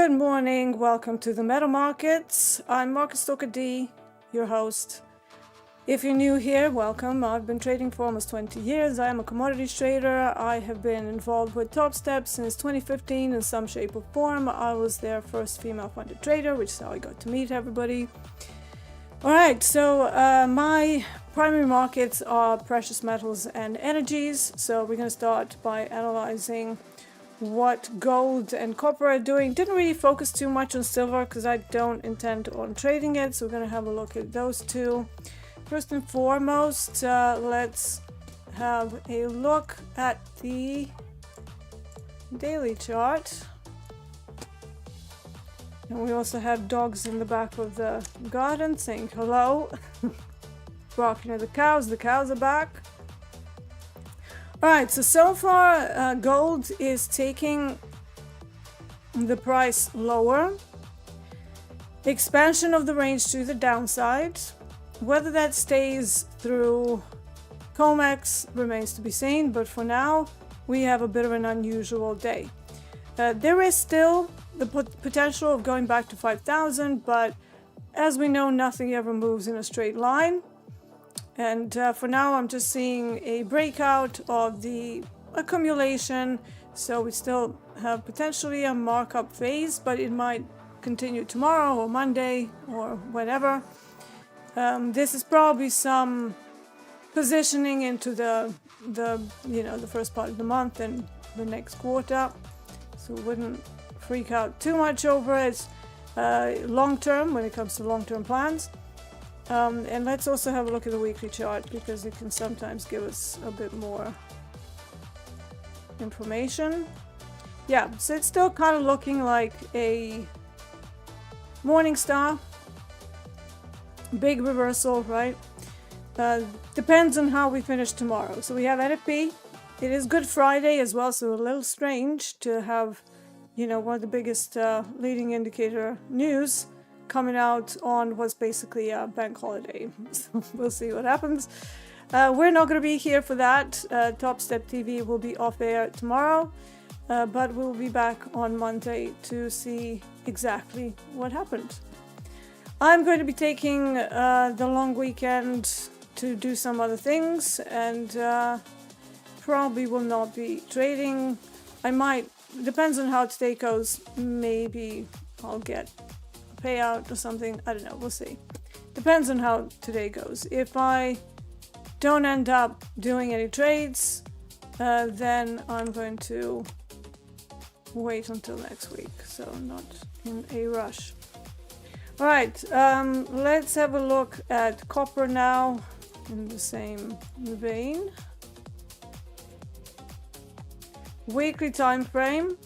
Good morning, welcome to the Metal Markets. I'm Market Stoker D, your host. If you're new here, welcome. I've been trading for almost 20 years. I am a commodities trader. I have been involved with Topstep since 2015 in some shape or form. I was their first female funded trader, which is how I got to meet everybody. Alright, so my primary markets are precious metals and energies. So we're going to start by analyzing what gold and copper are doing. Didn't really focus too much on silver because I don't intend on trading it. So we're going to have a look at those two. First and foremost, let's have a look at the daily chart. And we also have dogs in the back of the garden saying hello. Barking at the cows are back. Alright, so far gold is taking the price lower. Expansion of the range to the downside. Whether that stays through COMEX remains to be seen, but for now we have a bit of an unusual day. There is still the potential of going back to 5,000, but as we know, nothing ever moves in a straight line. And for now I'm just seeing a breakout of the accumulation, so we still have potentially a markup phase, but it might continue tomorrow or Monday or whenever. This is probably some positioning into the first part of the month and the next quarter, so wouldn't freak out too much over it long term when it comes to long-term plans. And let's also have a look at the weekly chart because it can sometimes give us a bit more information. Yeah, so it's still kind of looking like a morning star. Big reversal, right? Depends on how we finish tomorrow. So we have NFP. It is Good Friday as well, so a little strange to have, one of the biggest leading indicator news coming out on what's basically a bank holiday. So we'll see what happens. We're not going to be here for that. Topstep TV will be off air tomorrow, but we'll be back on Monday to see exactly what happened. I'm going to be taking the long weekend to do some other things and probably will not be trading. I might, depends on how today goes, maybe I'll get a payout or something. I don't know, we'll see. Depends on how today goes. If I don't end up doing any trades, then I'm going to wait until next week, so I'm not in a rush. Alright, let's have a look at copper now in the same vein. Weekly time frame.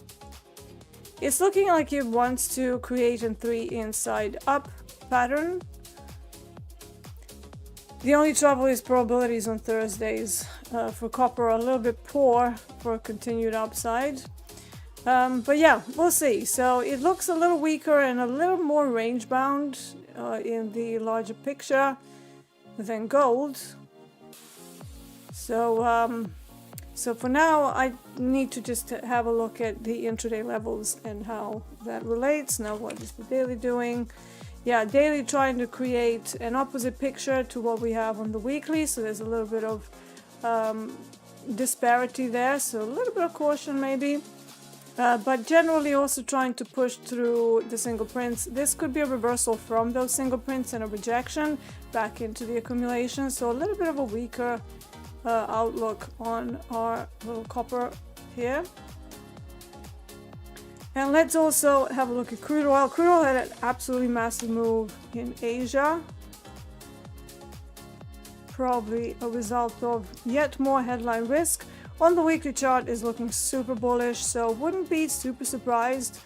It's looking like it wants to create a 3 inside up pattern. The only trouble is probabilities on Thursdays for copper are a little bit poor for continued upside. But yeah, we'll see. So it looks a little weaker and a little more range bound in the larger picture than gold. So for now, I need to just have a look at the intraday levels and how that relates. Now, what is the daily doing? Yeah, daily trying to create an opposite picture to what we have on the weekly. So there's a little bit of disparity there. So a little bit of caution maybe. But generally also trying to push through the single prints. This could be a reversal from those single prints and a rejection back into the accumulation. So a little bit of a weaker outlook on our little copper here. And let's also have a look at crude oil. Crude oil had an absolutely massive move in Asia. Probably a result of yet more headline risk. On the weekly chart is looking super bullish, so wouldn't be super surprised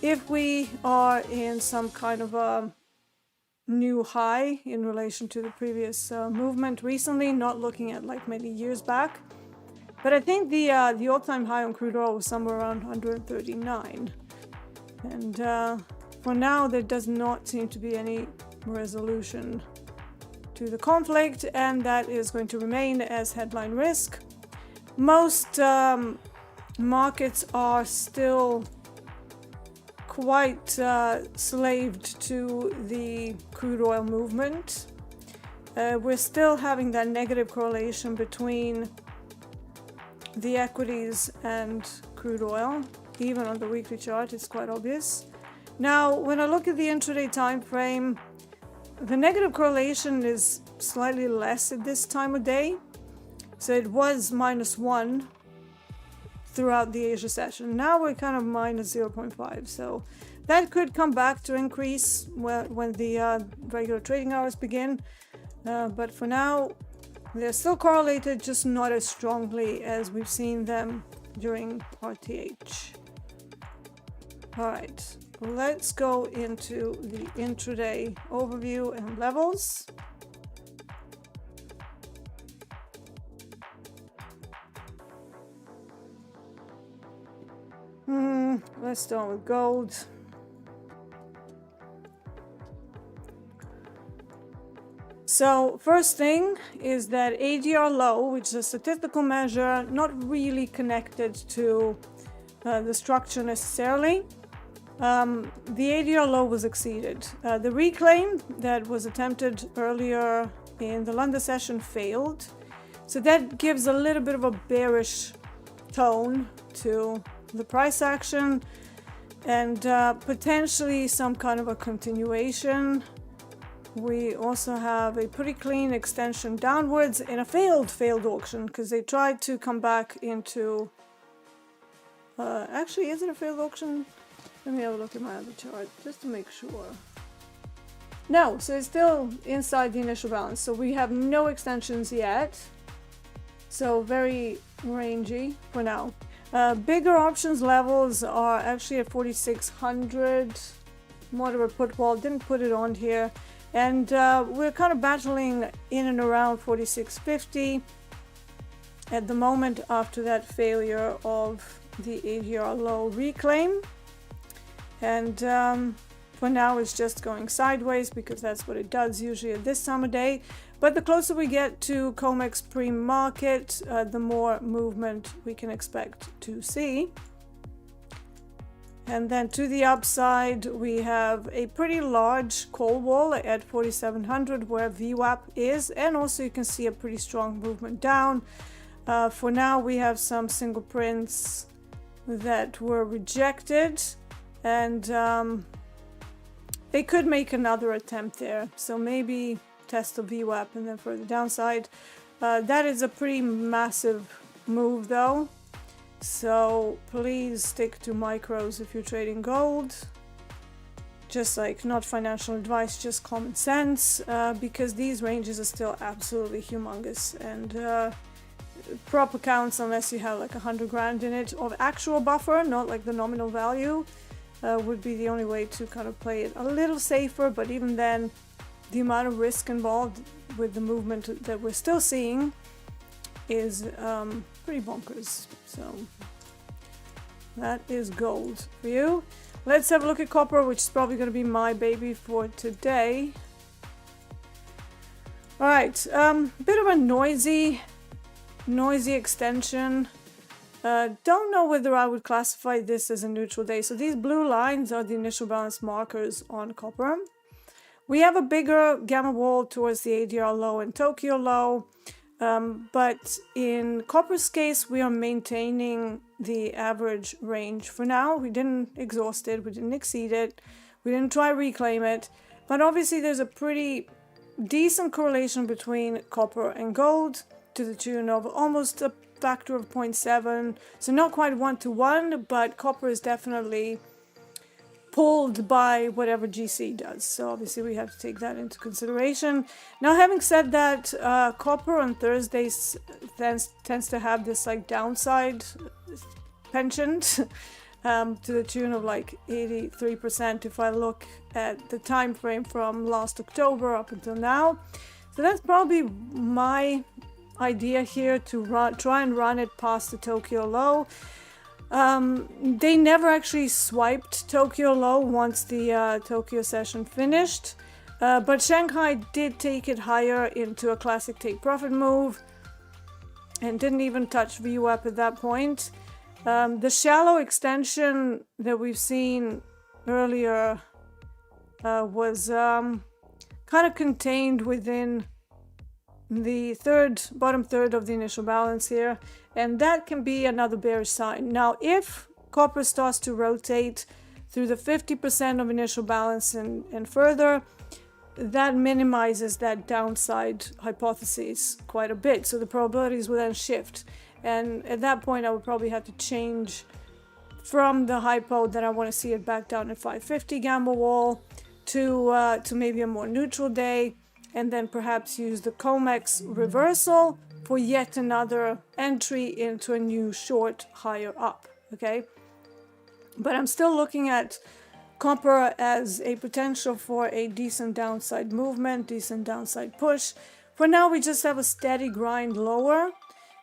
if we are in some kind of a new high in relation to the previous movement recently, not looking at like many years back. But I think the all-time high on crude oil was somewhere around 139. And for now, there does not seem to be any resolution to the conflict, and that is going to remain as headline risk. Most markets are still quite slaved to the crude oil movement. We're still having that negative correlation between the equities and crude oil. Even on the weekly chart, it's quite obvious. Now, when I look at the intraday time frame, the negative correlation is slightly less at this time of day. So it was -1 throughout the Asia session. Now we're kind of -0.5. So that could come back to increase when the regular trading hours begin. But for now, they're still correlated, just not as strongly as we've seen them during RTH. All right, let's go into the intraday overview and levels. Let's start with gold. So first thing is that ADR low, which is a statistical measure, not really connected to the structure necessarily. The ADR low was exceeded. The reclaim that was attempted earlier in the London session failed. So that gives a little bit of a bearish tone to the price action and potentially some kind of a continuation. We also have a pretty clean extension downwards in a failed auction because they tried to come back into actually, is it a failed auction? Let me have a look at my other chart just to make sure. No, so it's still inside the initial balance, so we have no extensions yet, so very rangy for now. Bigger options levels are actually at 4,600. Moderate put wall, didn't put it on here. And we're kind of battling in and around 4,650 at the moment after that failure of the ADR low reclaim. And for now it's just going sideways because that's what it does usually at this time of day. But the closer we get to COMEX pre-market, the more movement we can expect to see. And then to the upside, we have a pretty large call wall at 4,700 where VWAP is, and also you can see a pretty strong movement down. For now, we have some single prints that were rejected, and they could make another attempt there. So maybe test the VWAP and then further downside. That is a pretty massive move though. So please stick to micros if you're trading gold. Just like not financial advice, just common sense, because these ranges are still absolutely humongous, and proper counts, unless you have like 100 grand in it of actual buffer, not like the nominal value, would be the only way to kind of play it a little safer. But even then, the amount of risk involved with the movement that we're still seeing is pretty bonkers. So that is gold for you. Let's have a look at copper, which is probably going to be my baby for today. All right, bit of a noisy extension. Don't know whether I would classify this as a neutral day. So these blue lines are the initial balance markers on copper. We have a bigger gamma wall towards the ADR low and Tokyo low. But in copper's case, we are maintaining the average range for now. We didn't exhaust it, we didn't exceed it, we didn't try reclaim it. But obviously there's a pretty decent correlation between copper and gold to the tune of almost a factor of 0.7. So not quite 1-to-1, but copper is definitely pulled by whatever GC does. So obviously we have to take that into consideration. Now, having said that, copper on Thursdays tends to have this like downside penchant to the tune of like 83% if I look at the time frame from last October up until now. So that's probably my idea here, to try and run it past the Tokyo low. They never actually swiped Tokyo low once the Tokyo session finished, but Shanghai did take it higher into a classic take profit move and didn't even touch VWAP at that point. The shallow extension that we've seen earlier was kind of contained within the bottom third of the initial balance here, and that can be another bearish sign. Now, if copper starts to rotate through the 50% of initial balance and further, that minimizes that downside hypothesis quite a bit. So the probabilities will then shift. And at that point, I would probably have to change from the hypo that I want to see it back down at 550 gamma wall to maybe a more neutral day, and then perhaps use the COMEX reversal for yet another entry into a new short higher up, okay? But I'm still looking at copper as a potential for a decent downside movement, decent downside push. For now, we just have a steady grind lower,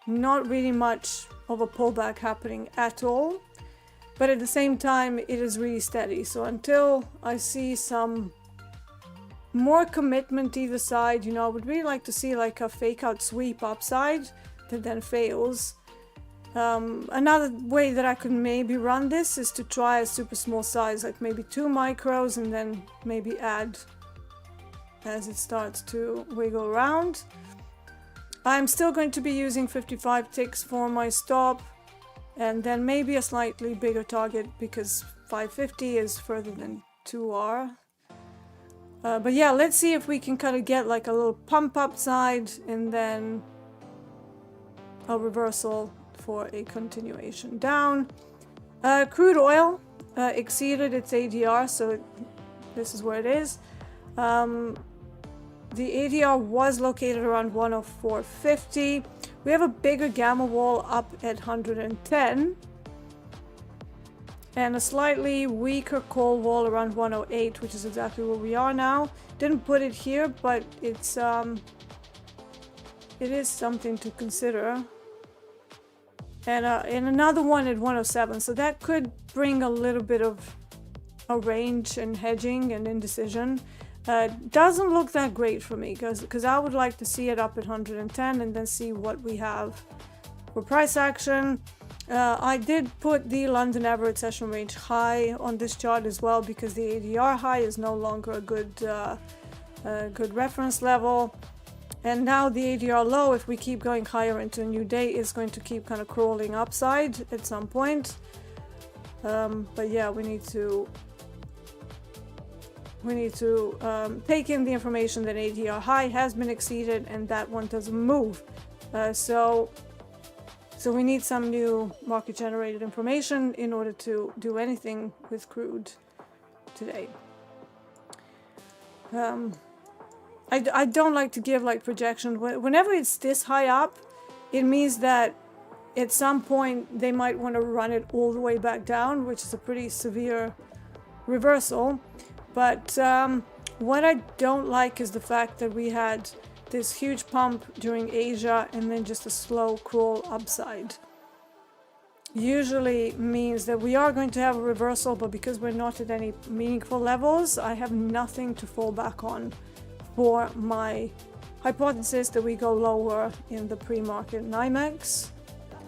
not really much of a pullback happening at all. But at the same time, it is really steady. So until I see some more commitment either side, you know, I would really like to see like a fake out sweep upside that then fails. Another way that I could maybe run this is to try a super small size, like maybe 2 micros, and then maybe add as it starts to wiggle around. I'm still going to be using 55 ticks for my stop, and then maybe a slightly bigger target because 550 is further than 2R. But yeah, let's see if we can kind of get like a little pump upside and then a reversal for a continuation down. Crude oil exceeded its ADR, so this is where it is. The ADR was located around 104.50. We have a bigger gamma wall up at 110 and a slightly weaker call wall around 108, which is exactly where we are now. Didn't put it here, but it is something to consider. And another one at 107, so that could bring a little bit of a range and hedging and indecision. Doesn't look that great for me because I would like to see it up at 110 and then see what we have for price action. I did put the London average session range high on this chart as well because the ADR high is no longer a good reference level. And now the ADR low, if we keep going higher into a new day, is going to keep kind of crawling upside at some point. But yeah, we need to take in the information that ADR high has been exceeded and that one doesn't move. So we need some new market generated information in order to do anything with crude today. I don't like to give like projection. Whenever it's this high up, it means that at some point they might want to run it all the way back down, which is a pretty severe reversal. But what I don't like is the fact that we had this huge pump during Asia and then just a slow crawl upside. Usually means that we are going to have a reversal, but because we're not at any meaningful levels, I have nothing to fall back on for my hypothesis that we go lower in the pre-market NYMEX.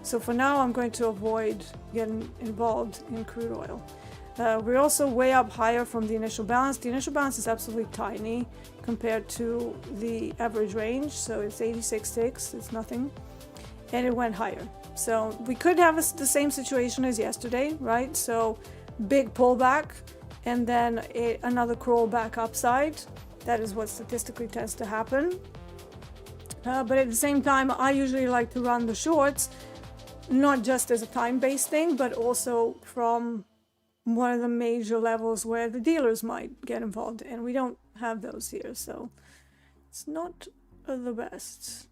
So for now, I'm going to avoid getting involved in crude oil. We're also way up higher from the initial balance. The initial balance is absolutely tiny compared to the average range. So it's 86 ticks, it's nothing. And it went higher. So we could have the same situation as yesterday, right? So big pullback and then another crawl back upside. That is what statistically tends to happen. But at the same time, I usually like to run the shorts, not just as a time-based thing, but also from one of the major levels where the dealers might get involved, and we don't have those here, so it's not the best.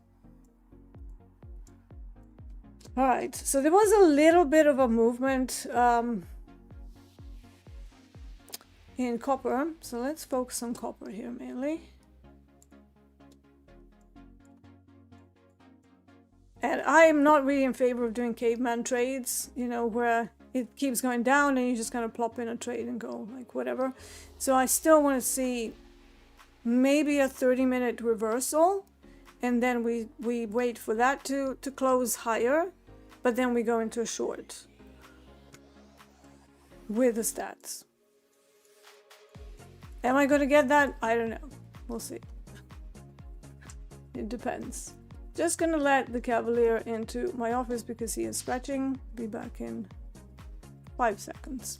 All right, so there was a little bit of a movement in copper, so let's focus on copper here mainly. And I am not really in favor of doing caveman trades, you know, where it keeps going down and you just kind of plop in a trade and go like whatever. So I still want to see maybe a 30-minute reversal, and then we wait for that to close higher, but then we go into a short with the stats. Am I gonna get that? I don't know. We'll see. It depends. Just gonna let the Cavalier into my office because he is scratching. Be back in 5 seconds.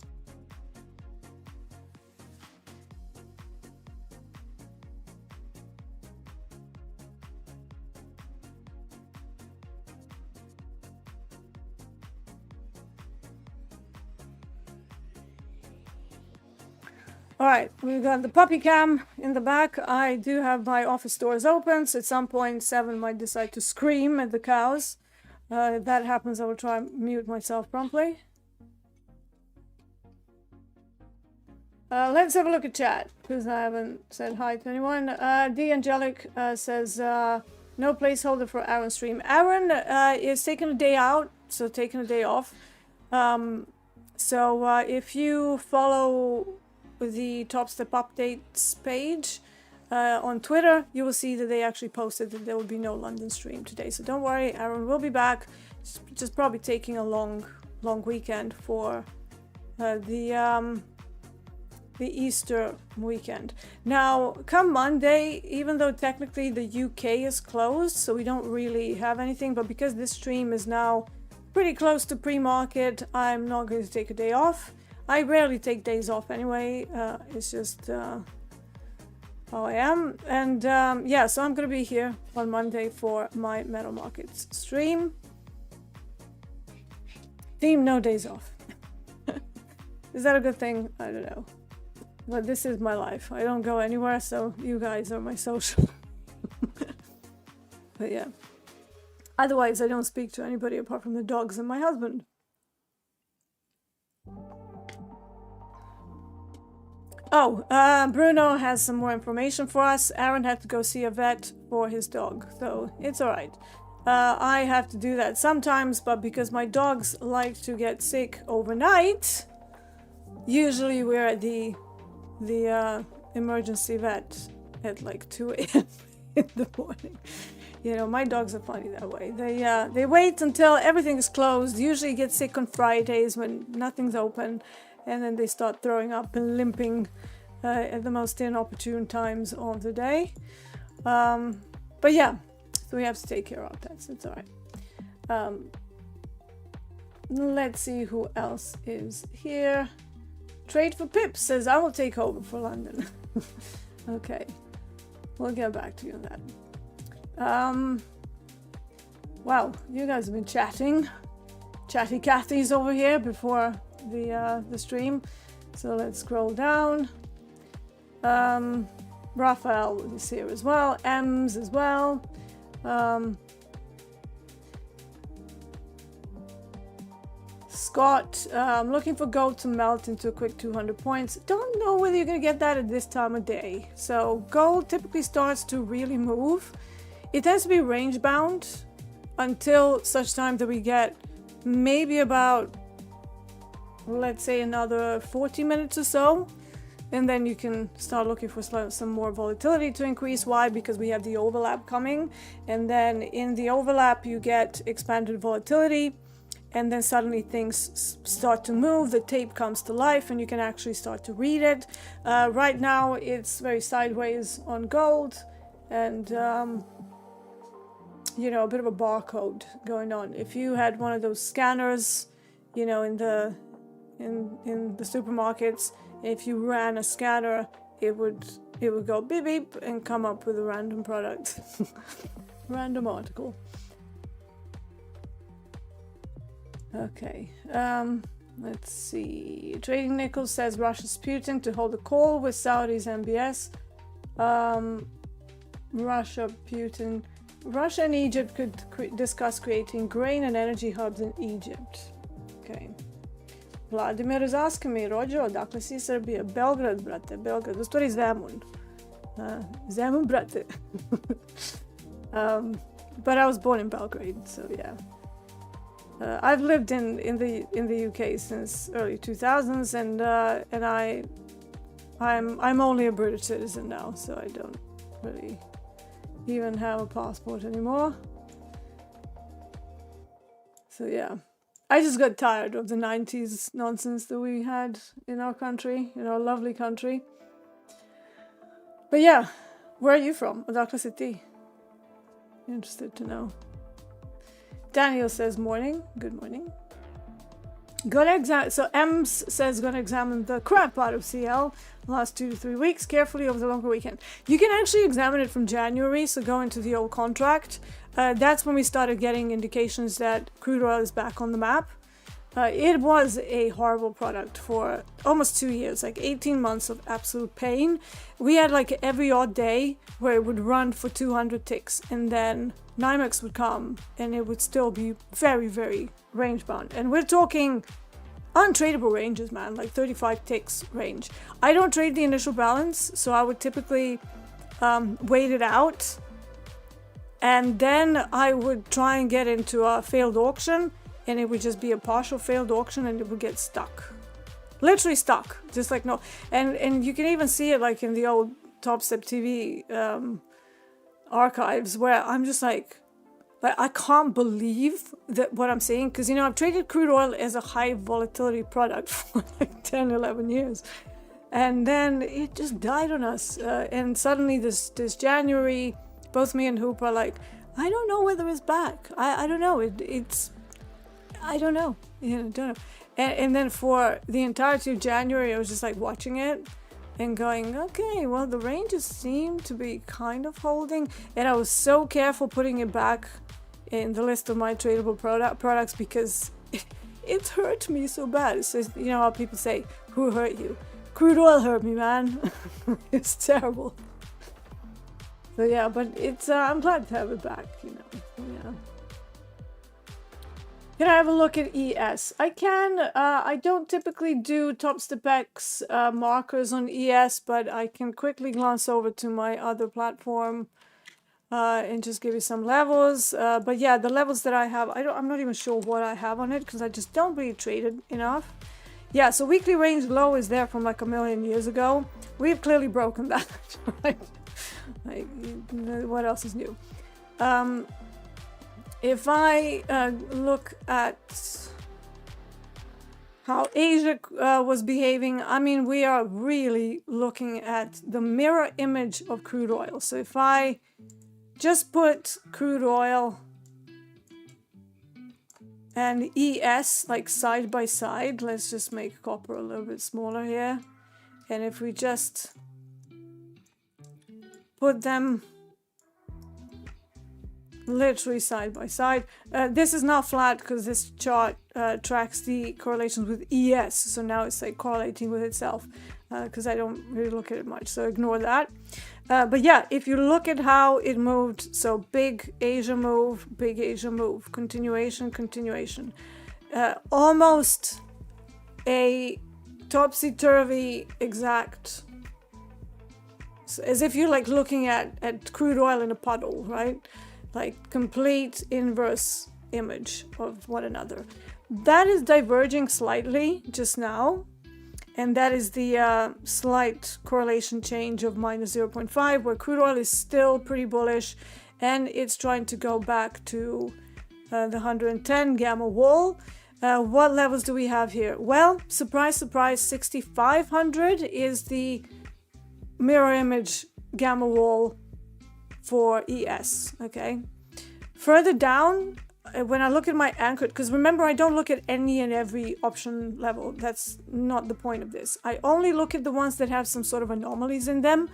All right, we've got the puppy cam in the back. I do have my office doors open, so at some point Seven might decide to scream at the cows. If that happens, I will try and mute myself promptly. Let's have a look at chat, because I haven't said hi to anyone. Deeyana Angelo says, no placeholder for Aaron's stream. Aaron is taking a day out, so taking a day off. If you follow the Topstep updates page on Twitter, you will see that they actually posted that there will be no London stream today. So don't worry, Aaron will be back. Just probably taking a long weekend for the Easter weekend. Now, come Monday, even though technically the UK is closed, so we don't really have anything, but because this stream is now pretty close to pre-market, I'm not going to take a day off. I rarely take days off anyway. It's just how I am. And yeah, so I'm going to be here on Monday for my metal markets stream. Theme, no days off. Is that a good thing? I don't know. But this is my life. I don't go anywhere, so you guys are my social. But yeah. Otherwise, I don't speak to anybody apart from the dogs and my husband. Oh, Bruno has some more information for us. Aaron had to go see a vet for his dog, so it's alright. I have to do that sometimes, but because my dogs like to get sick overnight, usually we're at the emergency vet at like 2 a.m. in the morning. You know, my dogs are funny that way. They wait until everything is closed, usually get sick on Fridays when nothing's open, and then they start throwing up and limping at the most inopportune times of the day. But yeah, so we have to take care of that, so it's alright. Let's see who else is here. Trade for Pips says, I will take over for London. Okay, we'll get back to you on that. Wow, you guys have been chatting. Chatty Cathy's over here before the stream. So let's scroll down. Raphael is here as well. Ems as well. Scott, I'm looking for gold to melt into a quick 200 points. Don't know whether you're going to get that at this time of day. So gold typically starts to really move. It has to be range bound until such time that we get maybe about, let's say, another 40 minutes or so. And then you can start looking for some more volatility to increase. Why? Because we have the overlap coming. And then in the overlap, you get expanded volatility. And then suddenly things start to move, the tape comes to life, and you can actually start to read it. Right now, it's very sideways on gold, and you know, a bit of a barcode going on. If you had one of those scanners, you know, in the supermarkets, if you ran a scanner, it would go beep beep and come up with a random product, random article. Okay, let's see. Trading Nickel says Russia's Putin to hold a call with Saudi's MBS. Russia and Egypt could discuss creating grain and energy hubs in Egypt. Okay. Vladimir is asking me, Rođo, odakle si Serbia? Belgrad, brate, Belgrad. U stvari Zemun. Zemun, brate. But I was born in Belgrade, so yeah. I've lived in the UK since early 2000s, and I'm only a British citizen now, so I don't really even have a passport anymore. So yeah, I just got tired of the 90s nonsense that we had in our country, in our lovely country. But yeah, where are you from? Oklahoma City. Interested to know. Daniel says morning. Good morning. So Ems says gonna examine the crap out of CL last 2 to 3 weeks carefully over the longer weekend. You can actually examine it from January, so go into the old contract. That's when we started getting indications that crude oil is back on the map. It was a horrible product for almost 2 years, like 18 months of absolute pain. We had like every odd day where it would run for 200 ticks, and then NYMEX would come and it would still be very, very range bound. And we're talking untradeable ranges, man, like 35 ticks range. I don't trade the initial balance, so I would typically wait it out. And then I would try and get into a failed auction, and it would just be a partial failed auction, and it would get stuck. Literally stuck. Just like no. And you can even see it like in the old Topstep TV archives, where I'm just like I can't believe that what I'm saying, because I've traded crude oil as a high volatility product for like 10, 11 years. And then it just died on us. And suddenly this January, both me and Hoop are like, I don't know whether it's back. I don't know. I don't know. Don't know. And then for the entirety of January, I was just like watching it and going, okay, well, the ranges seem to be kind of holding. And I was so careful putting it back in the list of my tradable products because it hurt me so bad. It's just, how people say, who hurt you? Crude oil hurt me, man. It's terrible. So yeah, but it's I'm glad to have it back, Yeah. Can I have a look at ES? I can. I don't typically do Topstep X markers on ES, but I can quickly glance over to my other platform and just give you some levels. But yeah, the levels that I have, I'm not even sure what I have on it because I just don't really trade it enough. Yeah, so weekly range low is there from like a million years ago. We've clearly broken that. Right? Like, what else is new? If I look at how Asia was behaving, we are really looking at the mirror image of crude oil. So if I just put crude oil and ES like side by side, let's just make copper a little bit smaller here. And if we just put them literally side by side. This is not flat because this chart tracks the correlations with ES. So now it's like correlating with itself because I don't really look at it much. So ignore that. But yeah, if you look at how it moved, so big Asia move, continuation. Almost a topsy-turvy exact, as if you're like looking at crude oil in a puddle, right? Like complete inverse image of one another. That is diverging slightly just now, and that is the slight correlation change of minus 0.5, where crude oil is still pretty bullish, and it's trying to go back to the 110 gamma wall. What levels do we have here? Well, surprise, 6,500 is the mirror image gamma wall for ES, okay? Further down, when I look at my anchored, because remember, I don't look at any and every option level. That's not the point of this. I only look at the ones that have some sort of anomalies in them,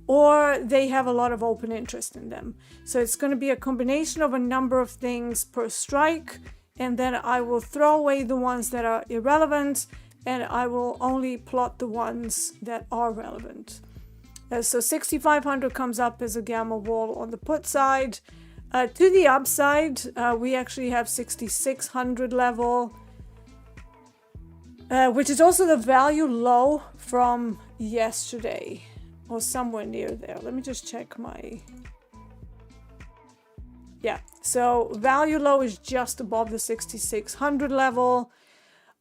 or they have a lot of open interest in them. So it's going to be a combination of a number of things per strike, and then I will throw away the ones that are irrelevant, and I will only plot the ones that are relevant. So 6,500 comes up as a gamma wall on the put side. To the upside, we actually have 6,600 level, which is also the value low from yesterday, or somewhere near there. Let me just check my... Yeah, so value low is just above the 6,600 level,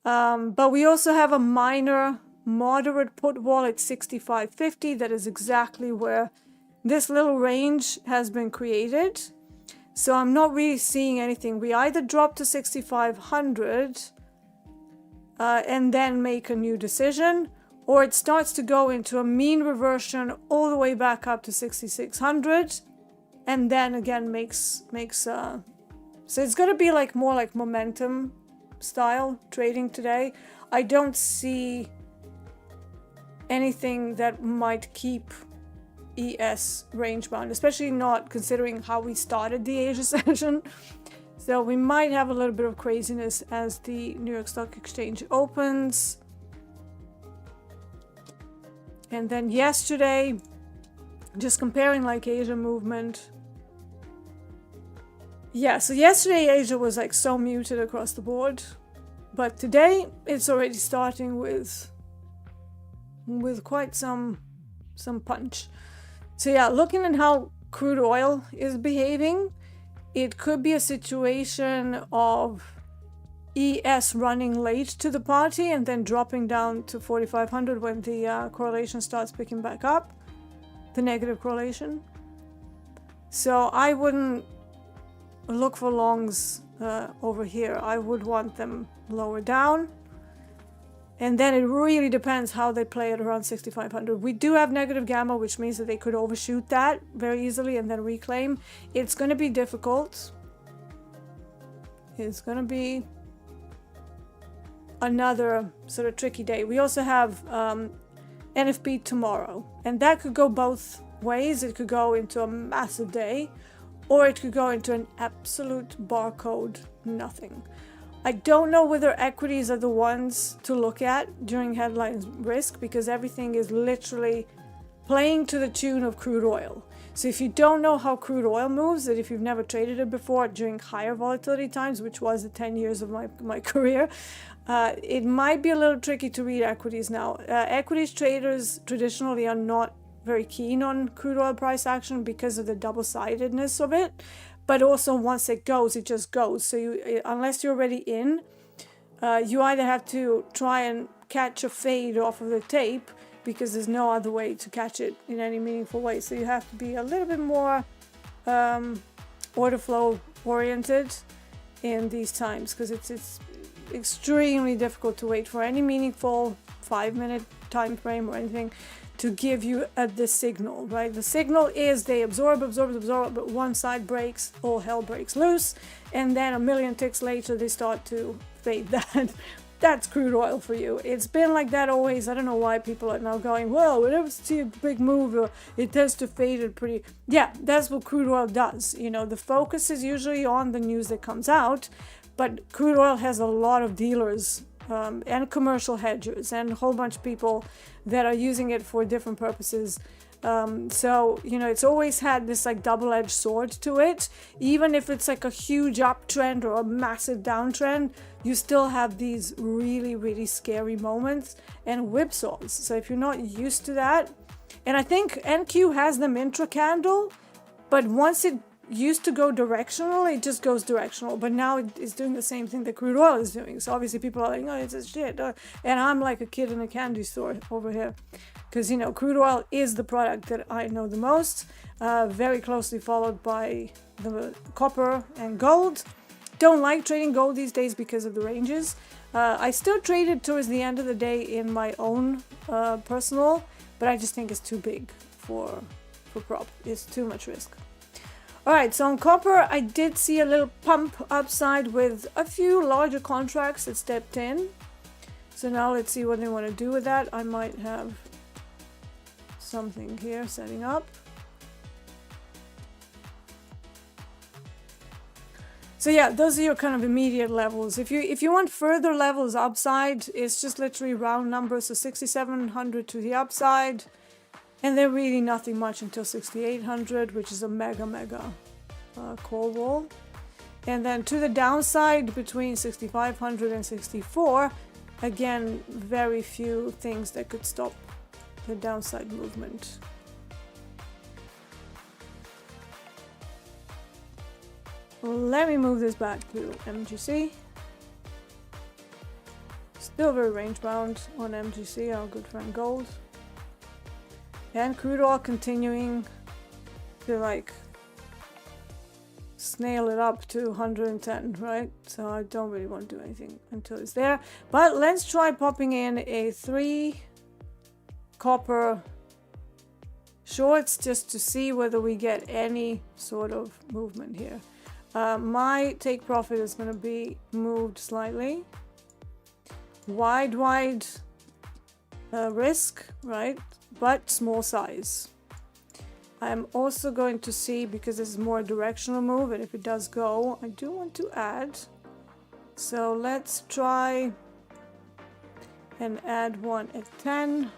but we also have a minor moderate put wall at 6,550. That is exactly where this little range has been created. So I'm not really seeing anything. We either drop to 6,500 and then make a new decision, or it starts to go into a mean reversion all the way back up to 6,600, and then again makes so it's going to be like more like momentum style trading today. I don't see anything that might keep ES range bound, especially not considering how we started the Asia session. So we might have a little bit of craziness as the New York Stock Exchange opens. And then yesterday, just comparing like Asia movement. Yeah, so yesterday Asia was like so muted across the board. But today it's already starting with quite some punch. So yeah, looking at how crude oil is behaving, it could be a situation of ES running late to the party and then dropping down to 4,500 when the correlation starts picking back up, the negative correlation. So I wouldn't look for longs over here. I would want them lower down. And then it really depends how they play it around 6,500. We do have negative gamma, which means that they could overshoot that very easily and then reclaim. It's going to be difficult. It's going to be another sort of tricky day. We also have NFP tomorrow, and that could go both ways. It could go into a massive day, or it could go into an absolute barcode nothing. I don't know whether equities are the ones to look at during headline risk, because everything is literally playing to the tune of crude oil. So if you don't know how crude oil moves, that if you've never traded it before during higher volatility times, which was the 10 years of my career, it might be a little tricky to read equities now. Equities traders traditionally are not very keen on crude oil price action because of the double-sidedness of it. But also once it goes, it just goes. So unless you're already in, you either have to try and catch a fade off of the tape, because there's no other way to catch it in any meaningful way. So you have to be a little bit more order flow oriented in these times, because it's extremely difficult to wait for any meaningful 5-minute time frame or anything to give you the signal, right? The signal is they absorb, but one side breaks, all hell breaks loose, and then a million ticks later they start to fade that. That's crude oil for you. It's been like that always. I don't know why people are now going, well, whenever you see a big move, it tends to fade it pretty. Yeah, that's what crude oil does. You know, the focus is usually on the news that comes out, but crude oil has a lot of dealers and commercial hedgers and a whole bunch of people that are using it for different purposes. So, you know, it's always had this like double-edged sword to it. Even if it's like a huge uptrend or a massive downtrend, you still have these really, really scary moments and whipsaws. So if you're not used to that, and I think NQ has them intra-candle, but once it used to go directional, it just goes directional, but now it's doing the same thing that crude oil is doing. So obviously people are like, oh, it's a shit, and I'm like a kid in a candy store over here, because, you know, crude oil is the product that I know the most, very closely followed by the copper and gold. Don't like trading gold these days because of the ranges. I still trade it towards the end of the day in my own personal, but I just think it's too big for prop. It's too much risk. Alright, so on copper, I did see a little pump upside with a few larger contracts that stepped in. So now let's see what they want to do with that. I might have something here setting up. So yeah, those are your kind of immediate levels. If you want further levels upside, it's just literally round numbers, so 6,700 to the upside. And then really nothing much until 6,800, which is a mega call wall. And then to the downside between 6,500 and 64, again, very few things that could stop the downside movement. Let me move this back to MGC. Still very range bound on MGC, our good friend gold. And crude oil continuing to like snail it up to 110, right? So I don't really want to do anything until it's there. But let's try popping in a 3 copper shorts just to see whether we get any sort of movement here. My take profit is going to be moved slightly. Wide risk, right? But small size. I'm also going to see, because this is more a directional move, and if it does go, I do want to add. So let's try and add one at 10.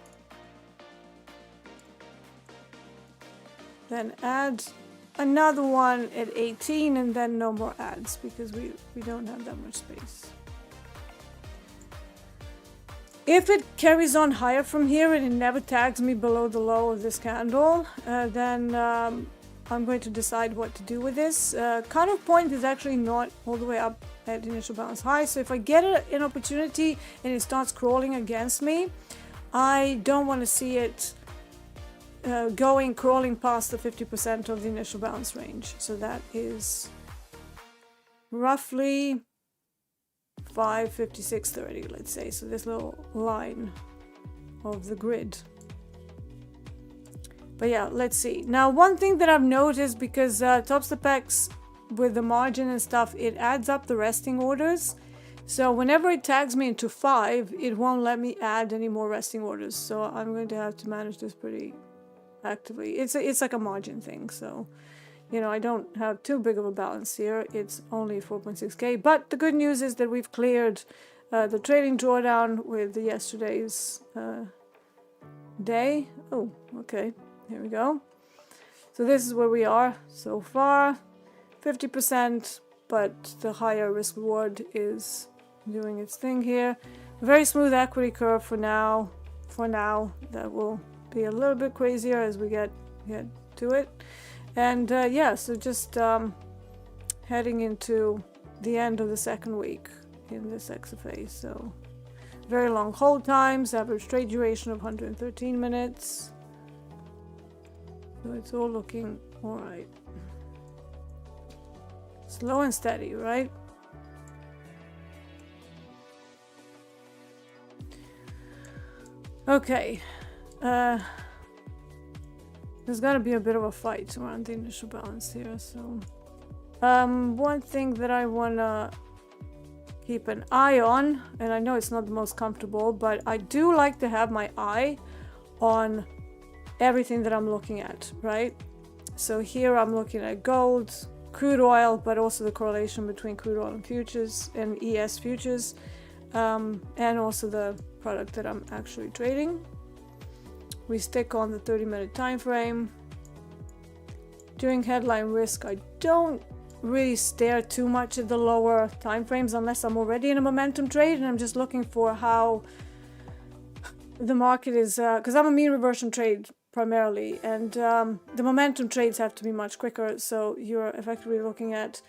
Then add another one at 18, and then no more ads because we don't have that much space. If it carries on higher from here and it never tags me below the low of this candle, then I'm going to decide what to do with this. Cutoff point is actually not all the way up at initial balance high, so if I get an opportunity and it starts crawling against me, I don't want to see it crawling past the 50% of the initial balance range. So that is roughly 556.30, let's say. So this little line of the grid. But yeah, let's see. Now, one thing that I've noticed, because Topstep X with the margin and stuff, it adds up the resting orders. So whenever it tags me into 5, it won't let me add any more resting orders. So I'm going to have to manage this pretty actively. It's like a margin thing. So, you know, I don't have too big of a balance here. It's only 4.6k. But the good news is that we've cleared the trading drawdown with yesterday's day. Oh, okay. Here we go. So this is where we are so far. 50%, but the higher risk reward is doing its thing here. Very smooth equity curve for now. For now, that will be a little bit crazier as we get to it. And yeah, so just heading into the end of the second week in this XFA. So very long hold times, average trade duration of 113 minutes. So it's all looking all right. Slow and steady, right? Okay. There's gonna be a bit of a fight around the initial balance here. So one thing that I wanna keep an eye on, and I know it's not the most comfortable, but I do like to have my eye on everything that I'm looking at, right? So here I'm looking at gold, crude oil, but also the correlation between crude oil and futures and ES futures, and also the product that I'm actually trading. We stick on the 30-minute time frame. During headline risk, I don't really stare too much at the lower time frames unless I'm already in a momentum trade and I'm just looking for how the market is, because I'm a mean reversion trade primarily, and the momentum trades have to be much quicker. So you're effectively looking at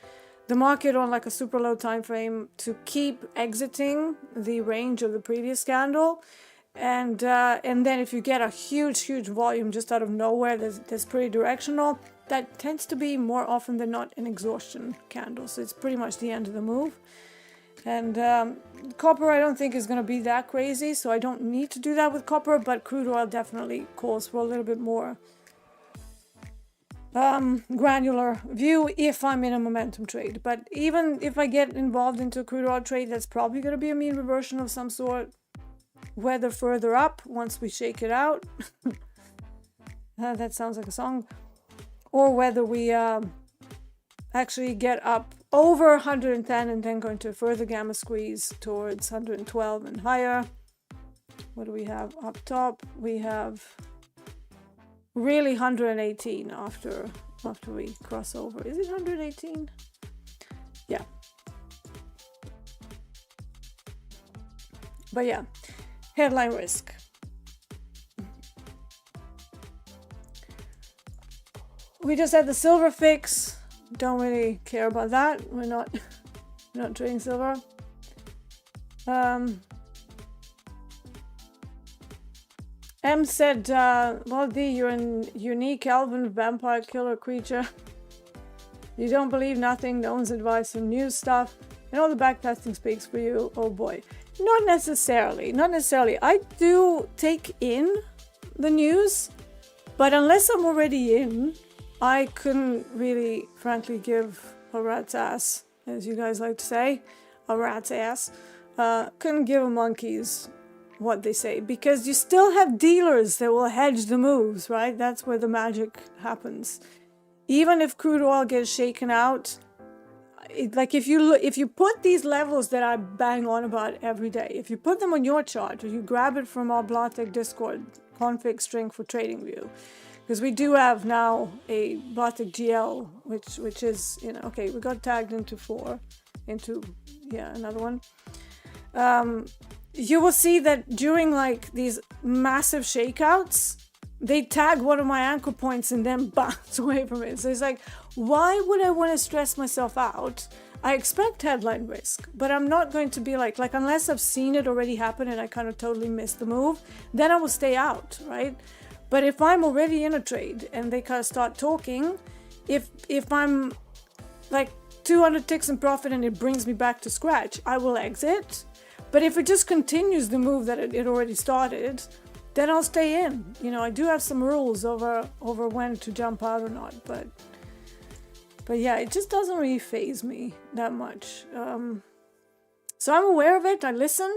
the market on like a super low time frame to keep exiting the range of the previous candle, and then if you get a huge volume just out of nowhere that's pretty directional, that tends to be more often than not an exhaustion candle. So it's pretty much the end of the move. And copper I don't think is going to be that crazy, so I don't need to do that with copper, but crude oil definitely calls for a little bit more granular view if I'm in a momentum trade. But even if I get involved into a crude oil trade, that's probably going to be a mean reversion of some sort, whether further up once we shake it out. That sounds like a song. Or whether we actually get up over 110 and then go into a further gamma squeeze towards 112 and higher. What do we have up top? We have really 118 after we cross over. Is it 118? Yeah. But yeah, headline risk. We just had the silver fix. Don't really care about that. We're not trading silver. M said, well, D, you're a unique elven vampire killer creature. You don't believe nothing, no one's advice, some new stuff, and all the backtesting speaks for you. Oh boy. Not necessarily. I do take in the news, but unless I'm already in, I couldn't really, frankly, give a rat's ass, as you guys like to say, a rat's ass. Couldn't give a monkey's what they say, because you still have dealers that will hedge the moves, right? That's where the magic happens. Even if crude oil gets shaken out, like if you put these levels that I bang on about every day, if you put them on your chart, or you grab it from our Blotech Discord config string for TradingView, because we do have now a Blotech GL, which is, okay, we got tagged into another one. You will see that during like these massive shakeouts, they tag one of my anchor points and then bounce away from it. So it's like, why would I want to stress myself out? I expect headline risk, but I'm not going to be like unless I've seen it already happen and I kind of totally missed the move, then I will stay out, right? But if I'm already in a trade and they kind of start talking, if I'm like 200 ticks in profit and it brings me back to scratch, I will exit. But if it just continues the move that it already started, then I'll stay in. I do have some rules over when to jump out or not, but yeah, it just doesn't really faze me that much. So I'm aware of it, I listen,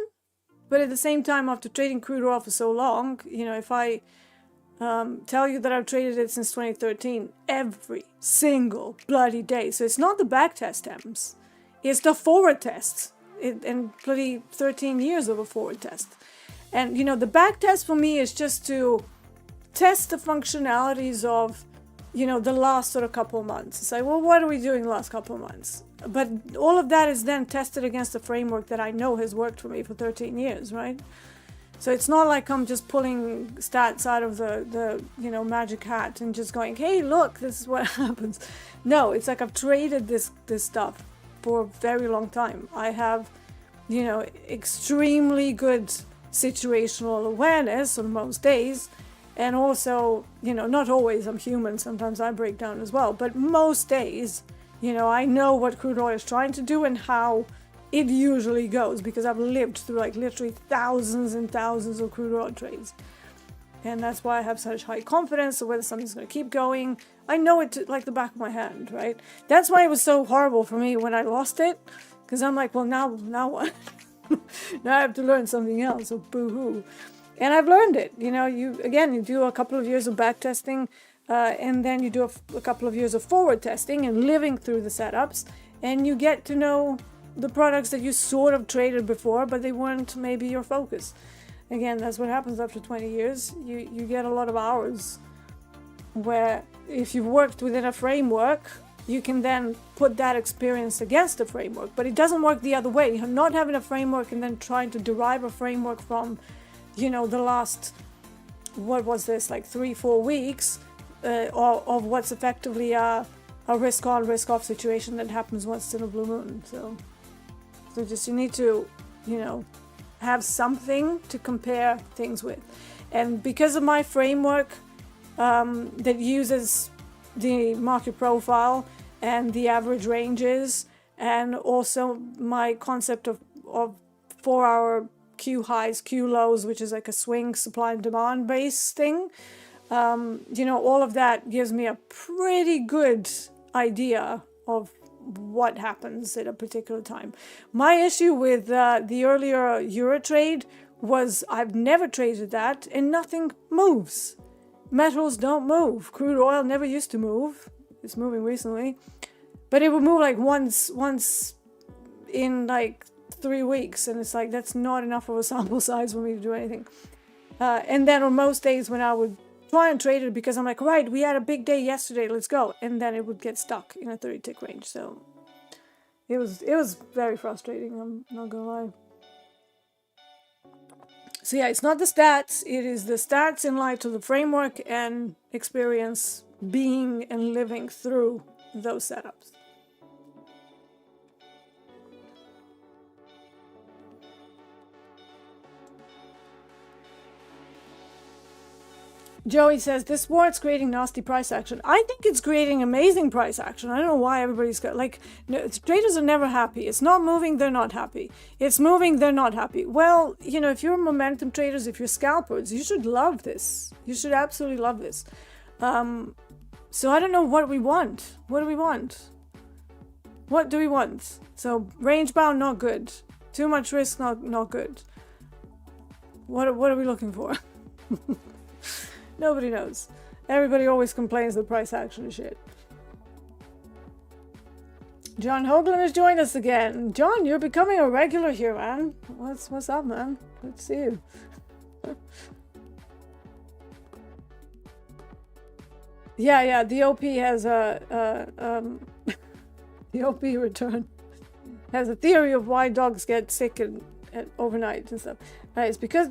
but at the same time, after trading crude oil for so long, if I tell you that I've traded it since 2013, every single bloody day. So it's not the back test temps, it's the forward tests. And bloody 13 years of a forward test. And the back test for me is just to test the functionalities of the last sort of couple of months. It's like, well, what are we doing the last couple of months? But all of that is then tested against the framework that I know has worked for me for 13 years, right? So it's not like I'm just pulling stats out of the magic hat and just going, hey, look, this is what happens. No, it's like I've traded this stuff for a very long time. I have, extremely good situational awareness on most days. And also, not always, I'm human, sometimes I break down as well. But most days, I know what crude oil is trying to do and how it usually goes, because I've lived through like literally thousands and thousands of crude oil trades. And that's why I have such high confidence of whether something's going to keep going. I know it like the back of my hand, right? That's why it was so horrible for me when I lost it, because I'm like, well, now what? Now I have to learn something else, so boo-hoo. And I've learned it. You do a couple of years of back testing, and then you do a couple of years of forward testing and living through the setups, and you get to know the products that you sort of traded before, but they weren't maybe your focus. Again, that's what happens after 20 years. You get a lot of hours where if you've worked within a framework, you can then put that experience against the framework. But it doesn't work the other way. You're not having a framework and then trying to derive a framework from, the last, what was this, like 3-4 weeks of what's effectively a risk on, risk off situation that happens once in a blue moon. So just you need to, have something to compare things with. And because of my framework that uses the market profile and the average ranges, and also my concept of 4-hour Q highs, Q lows, which is like a swing supply and demand based thing, all of that gives me a pretty good idea of what happens at a particular time. My issue with the earlier Euro trade was I've never traded that and nothing moves. Metals don't move. Crude oil never used to move. It's moving recently. But it would move like once in like 3 weeks, and it's like that's not enough of a sample size for me to do anything. And then on most days when I would try and trade it, because I'm like, right, we had a big day yesterday, let's go, and then it would get stuck in a 30 tick range. So it was very frustrating, I'm not gonna lie. So yeah, it's not the stats, it is the stats in light of the framework and experience being and living through those setups. Joey says, this war is creating nasty price action. I think it's creating amazing price action. I don't know why everybody's got, like, no, traders are never happy. It's not moving, they're not happy. It's moving, they're not happy. Well, you know, if you're momentum traders, if you're scalpers, you should love this. You should absolutely love this. So I don't know what we want. What do we want? What do we want? So range bound, not good. Too much risk, not good. What are we looking for? Nobody knows. Everybody always complains that price action is shit. John Hoagland has joined us again. John, you're becoming a regular here, man. What's up, man? Good to see you. Yeah. The OP has the OP return has a theory of why dogs get sick and overnight and stuff. It's because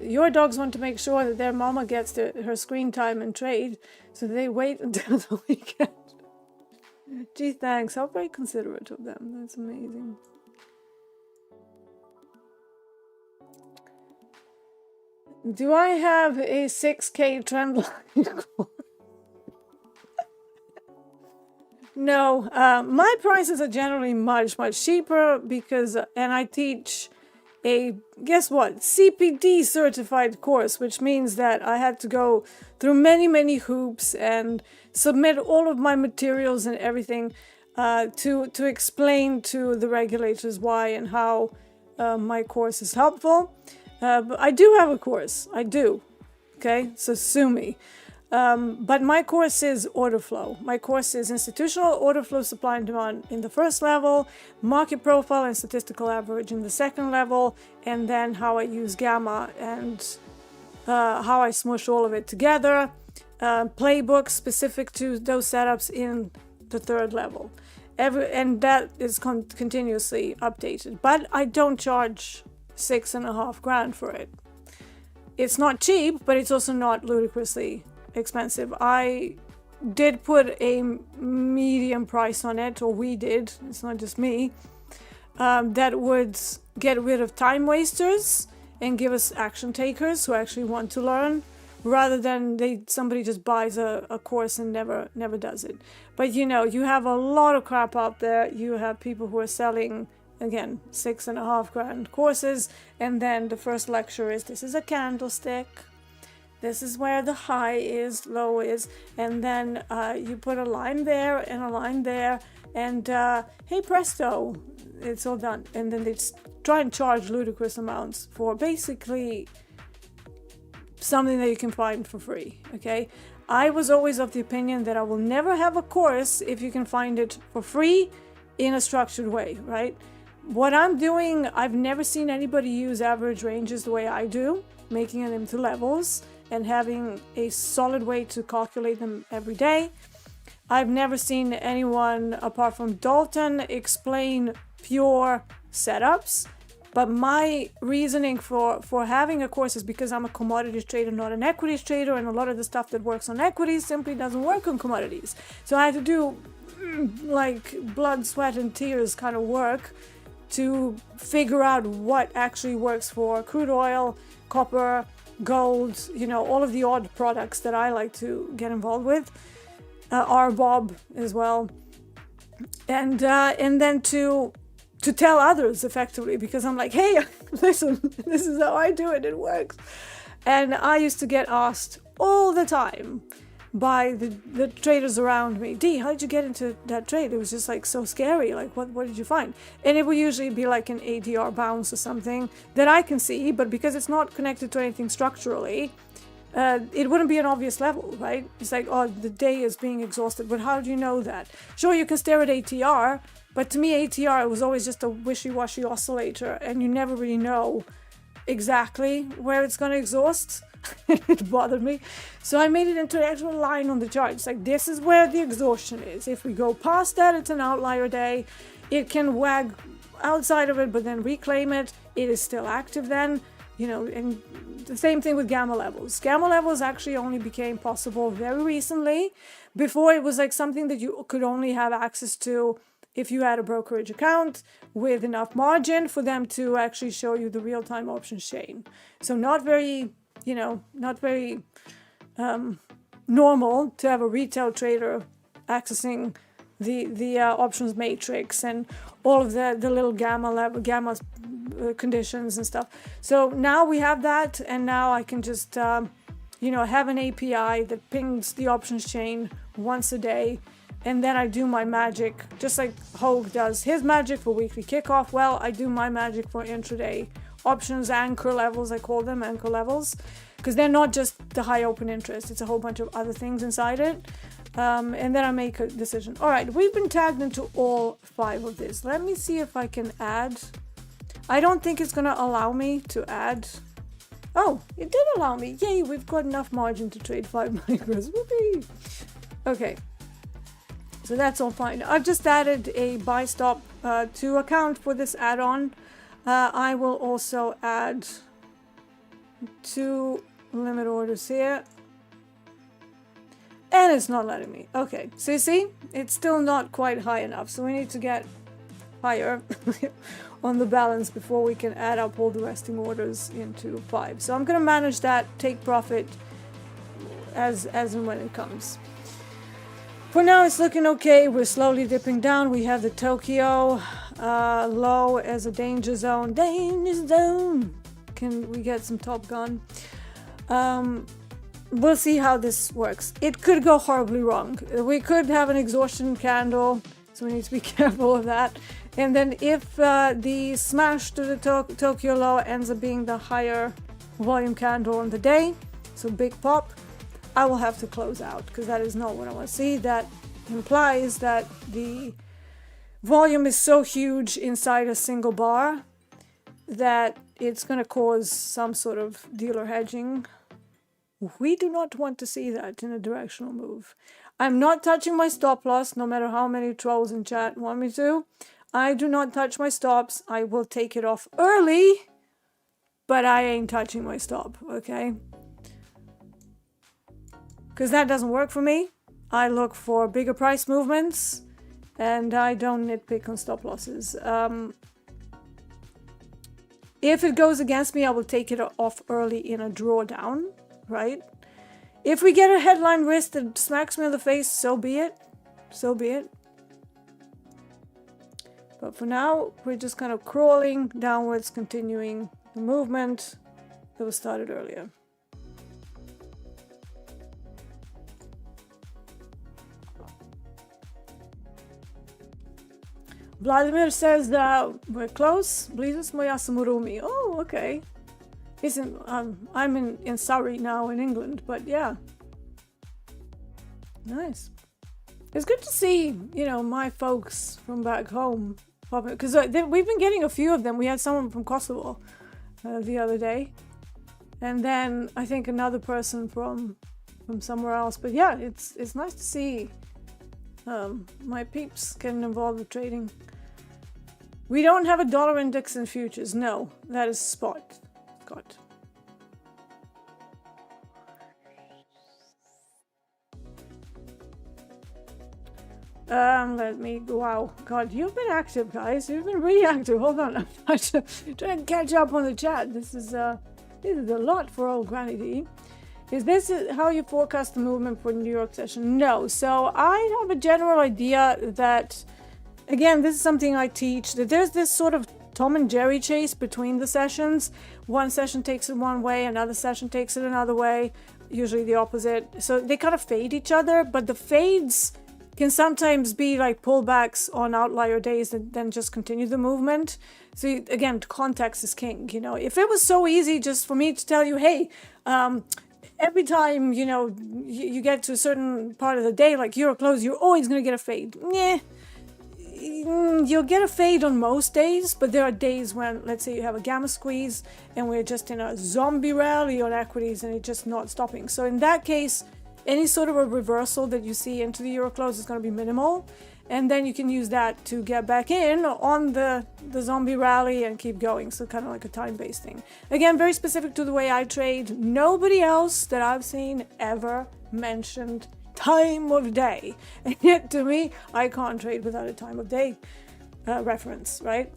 your dogs want to make sure that their mama gets her screen time and trade, so they wait until the weekend. Gee, thanks. How very considerate of them. That's amazing. Do I have a 6K trend line? No, my prices are generally much cheaper because, and I teach a, guess what, CPD certified course, which means that I had to go through many hoops and submit all of my materials and everything to explain to the regulators why and how my course is helpful. But I do have a course, I do, okay, so sue me. But my course is order flow. My course is institutional order flow, supply and demand in the first level, market profile and statistical average in the second level, and then how I use gamma and how I smush all of it together. Playbooks specific to those setups in the third level. And that is continuously updated. But I don't charge $6,500 for it. It's not cheap, but it's also not ludicrously expensive. I did put a medium price on it, or we did, it's not just me, that would get rid of time wasters and give us action takers who actually want to learn, rather than somebody just buys a course and never does it. But you know, you have a lot of crap out there. You have people who are selling, again, $6,500 courses, and then the first lecture is, this is a candlestick, this is where the high is, low is, and then you put a line there and a line there, and hey presto, it's all done. And then they try and charge ludicrous amounts for basically something that you can find for free, okay? I was always of the opinion that I will never have a course if you can find it for free in a structured way, right? What I'm doing, I've never seen anybody use average ranges the way I do, making them into levels and having a solid way to calculate them every day. I've never seen anyone, apart from Dalton, explain pure setups. But my reasoning for having a course is because I'm a commodities trader, not an equities trader, and a lot of the stuff that works on equities simply doesn't work on commodities. So I had to do like blood, sweat, and tears kind of work to figure out what actually works for crude oil, copper, gold, you know, all of the odd products that I like to get involved with, RBOB as well, and then to tell others effectively, because I'm like, hey, listen, this is how I do it, it works. And I used to get asked all the time by the traders around me, Dee, how did you get into that trade? It was just like so scary, like what did you find? And it would usually be like an ADR bounce or something that I can see, but because it's not connected to anything structurally, it wouldn't be an obvious level, right? It's like, oh, the day is being exhausted, but how do you know that? Sure, you can stare at ATR, but to me ATR was always just a wishy-washy oscillator, and you never really know exactly where it's going to exhaust. It bothered me, so I made it into an actual line on the chart. It's like, this is where the exhaustion is. If we go past that, it's an outlier day. It can wag outside of it, but then reclaim it. It is still active then, you know. And the same thing with gamma levels. Gamma levels actually only became possible very recently. Before, it was like something that you could only have access to if you had a brokerage account with enough margin for them to actually show you the real-time options chain. So not very, you know, not very normal to have a retail trader accessing the options matrix and all of the little gamma conditions and stuff. So now we have that, and now I can just have an API that pings the options chain once a day, and then I do my magic, just like Hogue does his magic for weekly kickoff. Well, I do my magic for intraday options anchor levels. I call them anchor levels because they're not just the high open interest. It's a whole bunch of other things inside it. And then I make a decision. All right, we've been tagged into all 5 of these. Let me see if I can add. I don't think it's going to allow me to add. Oh, it did allow me. Yay, we've got enough margin to trade 5 micros. Whoopee. Okay, so that's all fine. I've just added a buy stop to account for this add-on. I will also add 2 limit orders here. And it's not letting me. Okay, so you see, it's still not quite high enough. So we need to get higher on the balance before we can add up all the resting orders into 5. So I'm going to manage that, take profit as and when it comes. For now, it's looking okay. We're slowly dipping down. We have the Tokyo low as a danger zone. Danger zone! Can we get some Top Gun? We'll see how this works. It could go horribly wrong. We could have an exhaustion candle, so we need to be careful of that. And then if the smash to the Tokyo low ends up being the higher volume candle on the day, so big pop, I will have to close out because that is not what I want to see. That implies that the volume is so huge inside a single bar that it's going to cause some sort of dealer hedging. We do not want to see that in a directional move. I'm not touching my stop loss, no matter how many trolls in chat want me to. I do not touch my stops. I will take it off early, but I ain't touching my stop, okay? Because that doesn't work for me. I look for bigger price movements, and I don't nitpick on stop losses. If it goes against me, I will take it off early in a drawdown. Right? If we get a headline risk that smacks me in the face, so be it. So be it. But for now, we're just kind of crawling downwards, continuing the movement that was started earlier. Vladimir says that we're close. Blizu smo, ja sam u Rumi. Oh, okay. I'm in Surrey now in England, but yeah. Nice. It's good to see, my folks from back home popping, because we've been getting a few of them. We had someone from Kosovo the other day, and then I think another person from somewhere else. But yeah, it's nice to see my peeps getting involved with trading. We don't have a dollar index in futures. No, that is spot. God. Let me go. Wow, God, you've been active, guys. You've been really active. Hold on, I'm trying to catch up on the chat. This is a lot for old Granny D. Is this how you forecast the movement for the New York session? No. So I have a general idea that, again, this is something I teach, that there's this sort of Tom and Jerry chase between the sessions. One session takes it one way, another session takes it another way, usually the opposite. So they kind of fade each other, but the fades can sometimes be like pullbacks on outlier days and then just continue the movement. So again, context is king. If it was so easy just for me to tell you, hey, every time, you get to a certain part of the day, like Euro close, you're always going to get a fade. You'll get a fade on most days, but there are days when, let's say you have a gamma squeeze and we're just in a zombie rally on equities and it's just not stopping. So in that case, any sort of a reversal that you see into the Euro close is going to be minimal. And then you can use that to get back in on the zombie rally and keep going. So kind of like a time-based thing. Again, very specific to the way I trade. Nobody else that I've seen ever mentioned time of day. And yet to me, I can't trade without a time of day reference, right?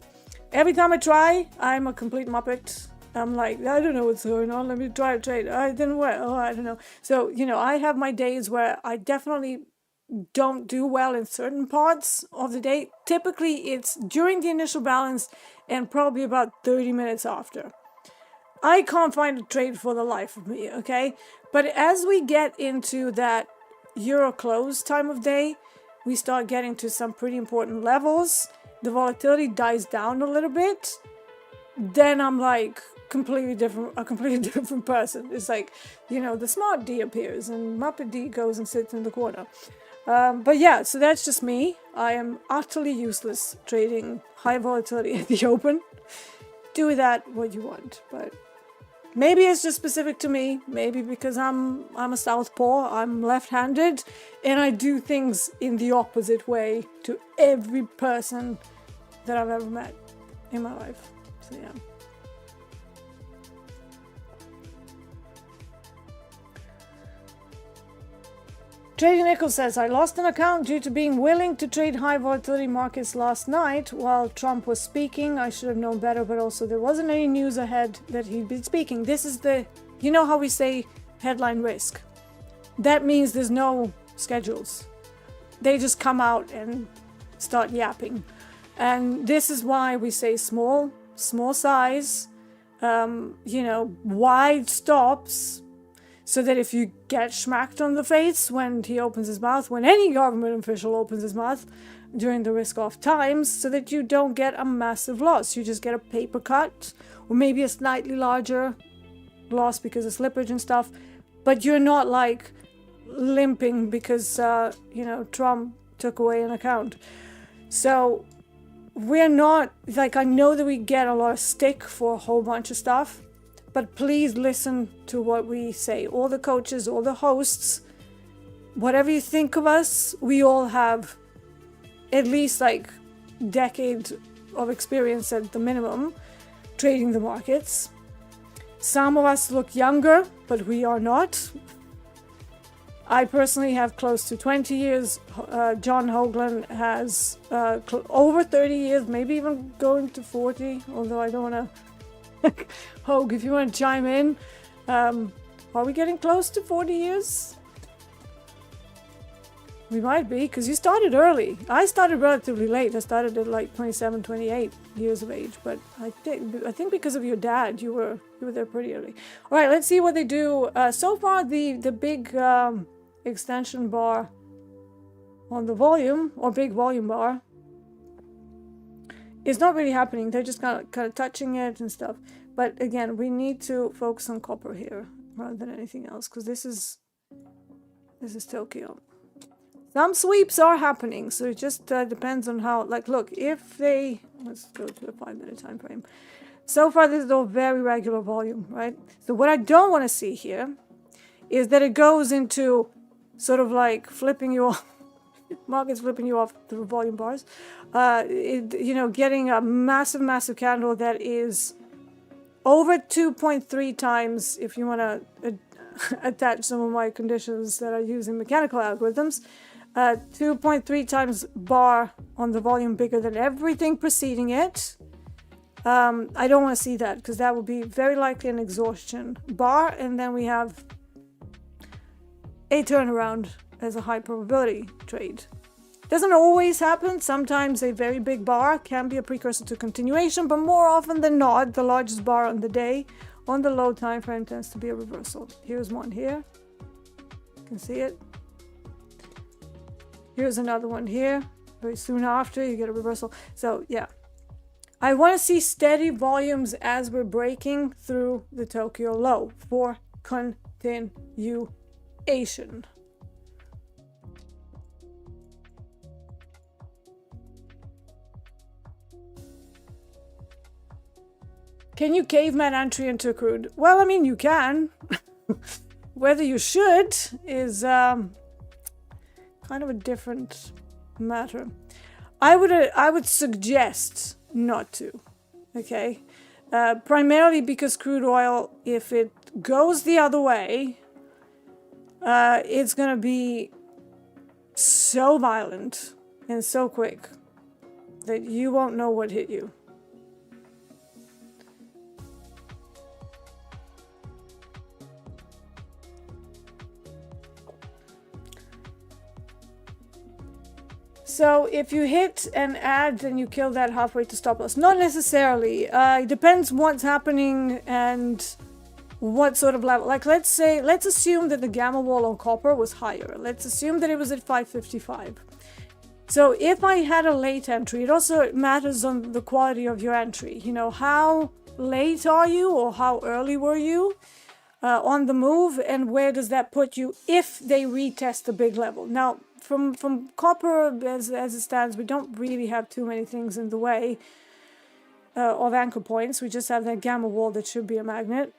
Every time I try, I'm a complete muppet. I'm like, I don't know what's going on. Let me try a trade. I didn't work. Oh, I don't know. So, I have my days where I definitely don't do well in certain parts of the day. Typically, it's during the initial balance and probably about 30 minutes after. I can't find a trade for the life of me, okay? But as we get into that euro close time of day, we start getting to some pretty important levels. The volatility dies down a little bit. Then I'm like a completely different person. It's like, the smart D appears and Muppet D goes and sits in the corner. But yeah, so that's just me. I am utterly useless trading high volatility at the open. Do with that what you want, but maybe it's just specific to me. Maybe because I'm a southpaw, I'm left-handed, and I do things in the opposite way to every person that I've ever met in my life. So yeah. Trading Nichols says, I lost an account due to being willing to trade high volatility markets last night while Trump was speaking. I should have known better, but also there wasn't any news ahead that he'd been speaking. This is how we say headline risk. That means there's no schedules. They just come out and start yapping. And this is why we say small size, wide stops, so that if you get smacked on the face when he opens his mouth, when any government official opens his mouth during the risk-off times, so that you don't get a massive loss. You just get a paper cut, or maybe a slightly larger loss because of slippage and stuff, but you're not like limping because, Trump took away an account. So we're not, like, I know that we get a lot of stick for a whole bunch of stuff, but please listen to what we say. All the coaches, all the hosts, whatever you think of us, we all have at least like decade of experience at the minimum trading the markets. Some of us look younger, but we are not. I personally have close to 20 years. John Hoagland has over 30 years, maybe even going to 40, although I don't want to... Hoag, if you want to chime in, are we getting close to 40 years? We might be, because you started early. I started relatively late. I started at like 27, 28 years of age, but I think because of your dad, you were there pretty early. All right, let's see what they do. So far, the big extension bar on the volume, or big volume bar, it's not really happening. They're just kind of touching it and stuff. But again, we need to focus on copper here rather than anything else, because this is Tokyo. Some sweeps are happening, so it just depends on how. Like, look, if they, let's go to a 5-minute time frame. So far, this is all very regular volume, right? So what I don't want to see here is that it goes into sort of like flipping you off. Markets flipping you off the volume bars, getting a massive candle that is over 2.3 times, if you want to attach some of my conditions that are using mechanical algorithms, 2.3 times bar on the volume bigger than everything preceding it. I don't want to see that, because that would be very likely an exhaustion bar, and then we have a turnaround as a high probability trade. Doesn't always happen. Sometimes a very big bar can be a precursor to continuation, but more often than not, the largest bar on the day on the low time frame tends to be a reversal. Here's one here. You can see it. Here's another one here. Very soon after, you get a reversal. So yeah, I want to see steady volumes as we're breaking through the Tokyo low for continuation. Can you caveman entry into crude? Well, I mean, you can. Whether you should is kind of a different matter. I would suggest not to. Okay, primarily because crude oil, if it goes the other way, it's gonna be so violent and so quick that you won't know what hit you. So if you hit an ad, then you kill that halfway to stop loss. Not necessarily. It depends what's happening and what sort of level. Like let's assume that the gamma wall on copper was higher. Let's assume that it was at 555. So if I had a late entry, it also matters on the quality of your entry. You know, how late are you or how early were you on the move, and where does that put you if they retest a big level? Now, from copper as it stands, we don't really have too many things in the way of anchor points. We just have that gamma wall that should be a magnet.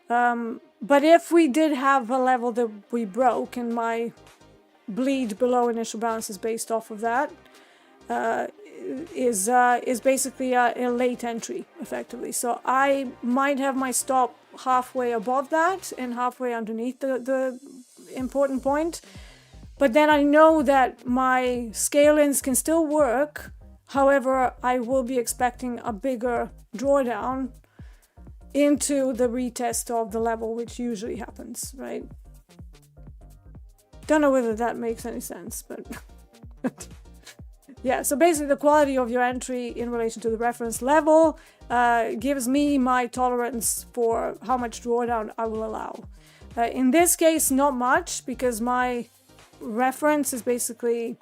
But if we did have a level that we broke, and my bleed below initial balance is based off of that, is basically a late entry, effectively. So I might have my stop halfway above that and halfway underneath the important point. But then I know that my scale-ins can still work. However, I will be expecting a bigger drawdown into the retest of the level, which usually happens, right? Don't know whether that makes any sense, but yeah, so basically the quality of your entry in relation to the reference level gives me my tolerance for how much drawdown I will allow. In this case, not much, because my reference is basically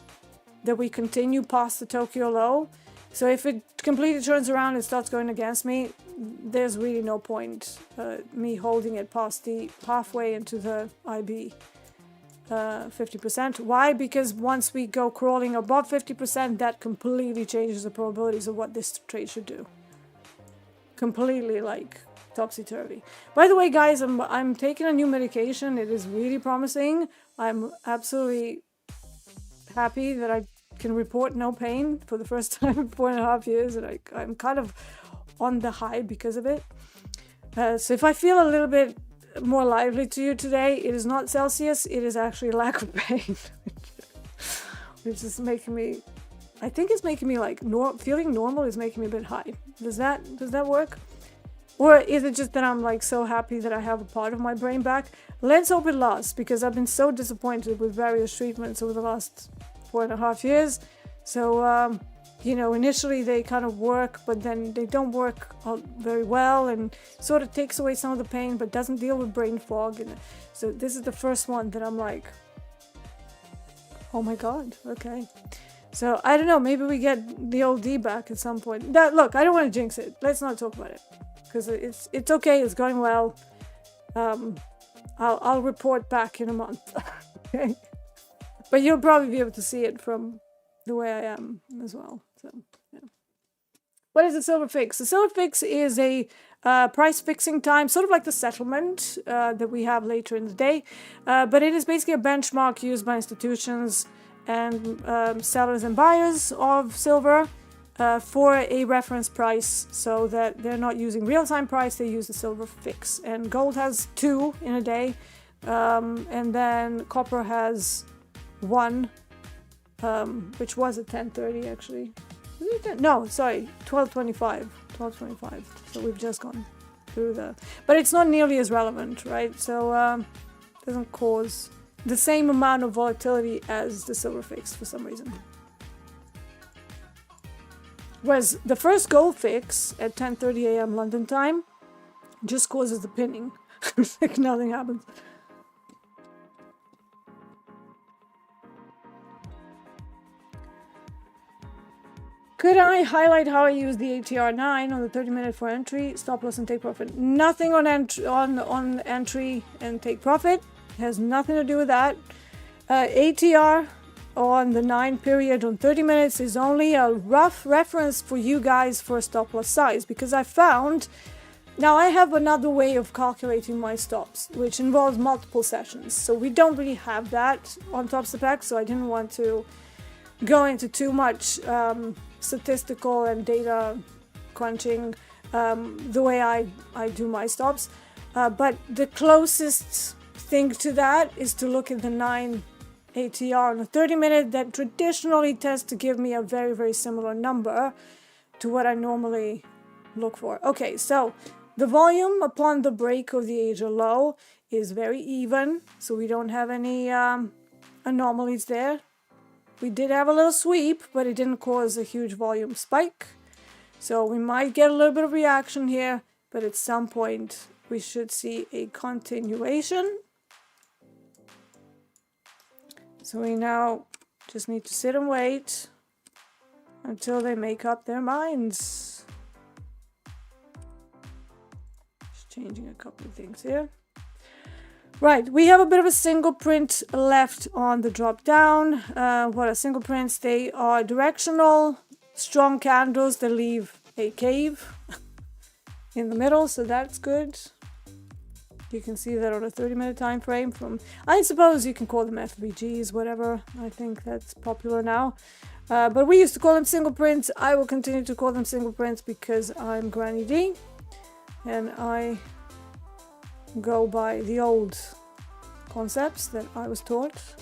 that we continue past the Tokyo low. So if it completely turns around and starts going against me, there's really no point me holding it past the halfway into the IB 50%. Why? Because once we go crawling above 50%, that completely changes the probabilities of what this trade should do. Completely, like, topsy-turvy. By the way, guys, I'm taking a new medication. It is really promising. I'm absolutely happy that I can report no pain for the first time in 4.5 years, and I'm kind of on the high because of it. So if I feel a little bit more lively to you today, it is not Celsius, it is actually lack of pain. Which is making me, I think it's making me like, feeling normal is making me a bit high. Does that work? Or is it just that I'm like so happy that I have a part of my brain back? Let's hope it lasts, because I've been so disappointed with various treatments over the last 4.5 years. So, you know, initially they kind of work, but then they don't work very well, and sort of takes away some of the pain, but doesn't deal with brain fog. And so this is the first one that I'm like, oh my God, okay. So I don't know, maybe we get the old D back at some point. Look, I don't want to jinx it. Let's not talk about it, because it's okay. It's going well. I'll report back in a month. Okay, but you'll probably be able to see it from the way I am as well. So, yeah. What is the silver fix? The silver fix is a price fixing time, sort of like the settlement that we have later in the day, but it is basically a benchmark used by institutions and sellers and buyers of silver for a reference price, so that they're not using real-time price, they use the silver fix. And gold has 2 in a day, and then copper has 1, which was at 10:30 actually. No, sorry, 12:25. 12:25. So we've just gone through but it's not nearly as relevant, right? So it doesn't cause the same amount of volatility as the silver fix for some reason. Whereas the first gold fix at 10:30 a.m. London time just causes the pinning. Like nothing happens. Could I highlight how I use the ATR9 on the 30-minute for entry, stop loss and take profit? Nothing on entry and take profit. It has nothing to do with that. ATR on the 9 period on 30 minutes is only a rough reference for you guys for a stop loss size, because I found, now I have another way of calculating my stops, which involves multiple sessions. So we don't really have that on Topstep, so I didn't want to go into too much statistical and data crunching the way I do my stops. But the closest thing to that is to look at the 9 ATR on a 30-minute that traditionally tends to give me a very, very similar number to what I normally look for. Okay, so the volume upon the break of the Asia low is very even, so we don't have any anomalies there. We did have a little sweep, but it didn't cause a huge volume spike. So we might get a little bit of reaction here, but at some point we should see a continuation. So we now just need to sit and wait until they make up their minds. Just changing a couple of things here. Right, we have a bit of a single print left on the drop down. What are single prints? They are directional, strong candles that leave a cave in the middle, so that's good. You can see that on a 30-minute time frame from, I suppose you can call them FBGs, whatever. I think that's popular now. But we used to call them single prints. I will continue to call them single prints because I'm Granny D and I go by the old concepts that I was taught.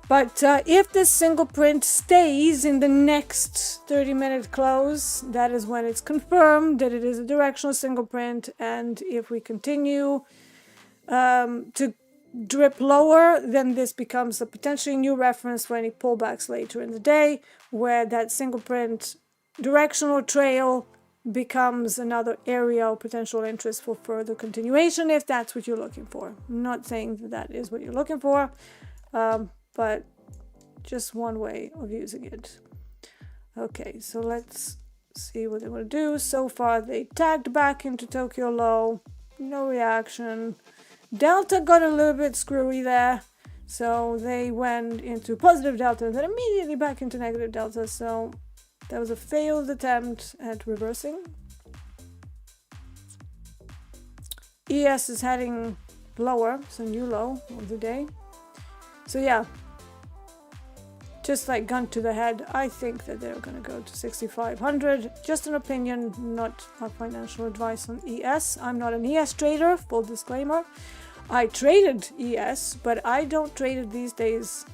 But if this single print stays in the next 30-minute close, that is when it's confirmed that it is a directional single print. And if we continue to drip lower, then this becomes a potentially new reference for any pullbacks later in the day, where that single print directional trail becomes another area of potential interest for further continuation, if that's what you're looking for. I'm not saying that that is what you're looking for, but just one way of using it. Okay, so let's see what they want to do. So far they tagged back into Tokyo low, no reaction. Delta got a little bit screwy there, so they went into positive delta and then immediately back into negative delta. So that was a failed attempt at reversing. ES is heading lower, so new low of the day. So yeah, just like gun to the head, I think that they're going to go to 6,500. Just an opinion, not a financial advice on ES. I'm not an ES trader, full disclaimer. I traded ES, but I don't trade it these days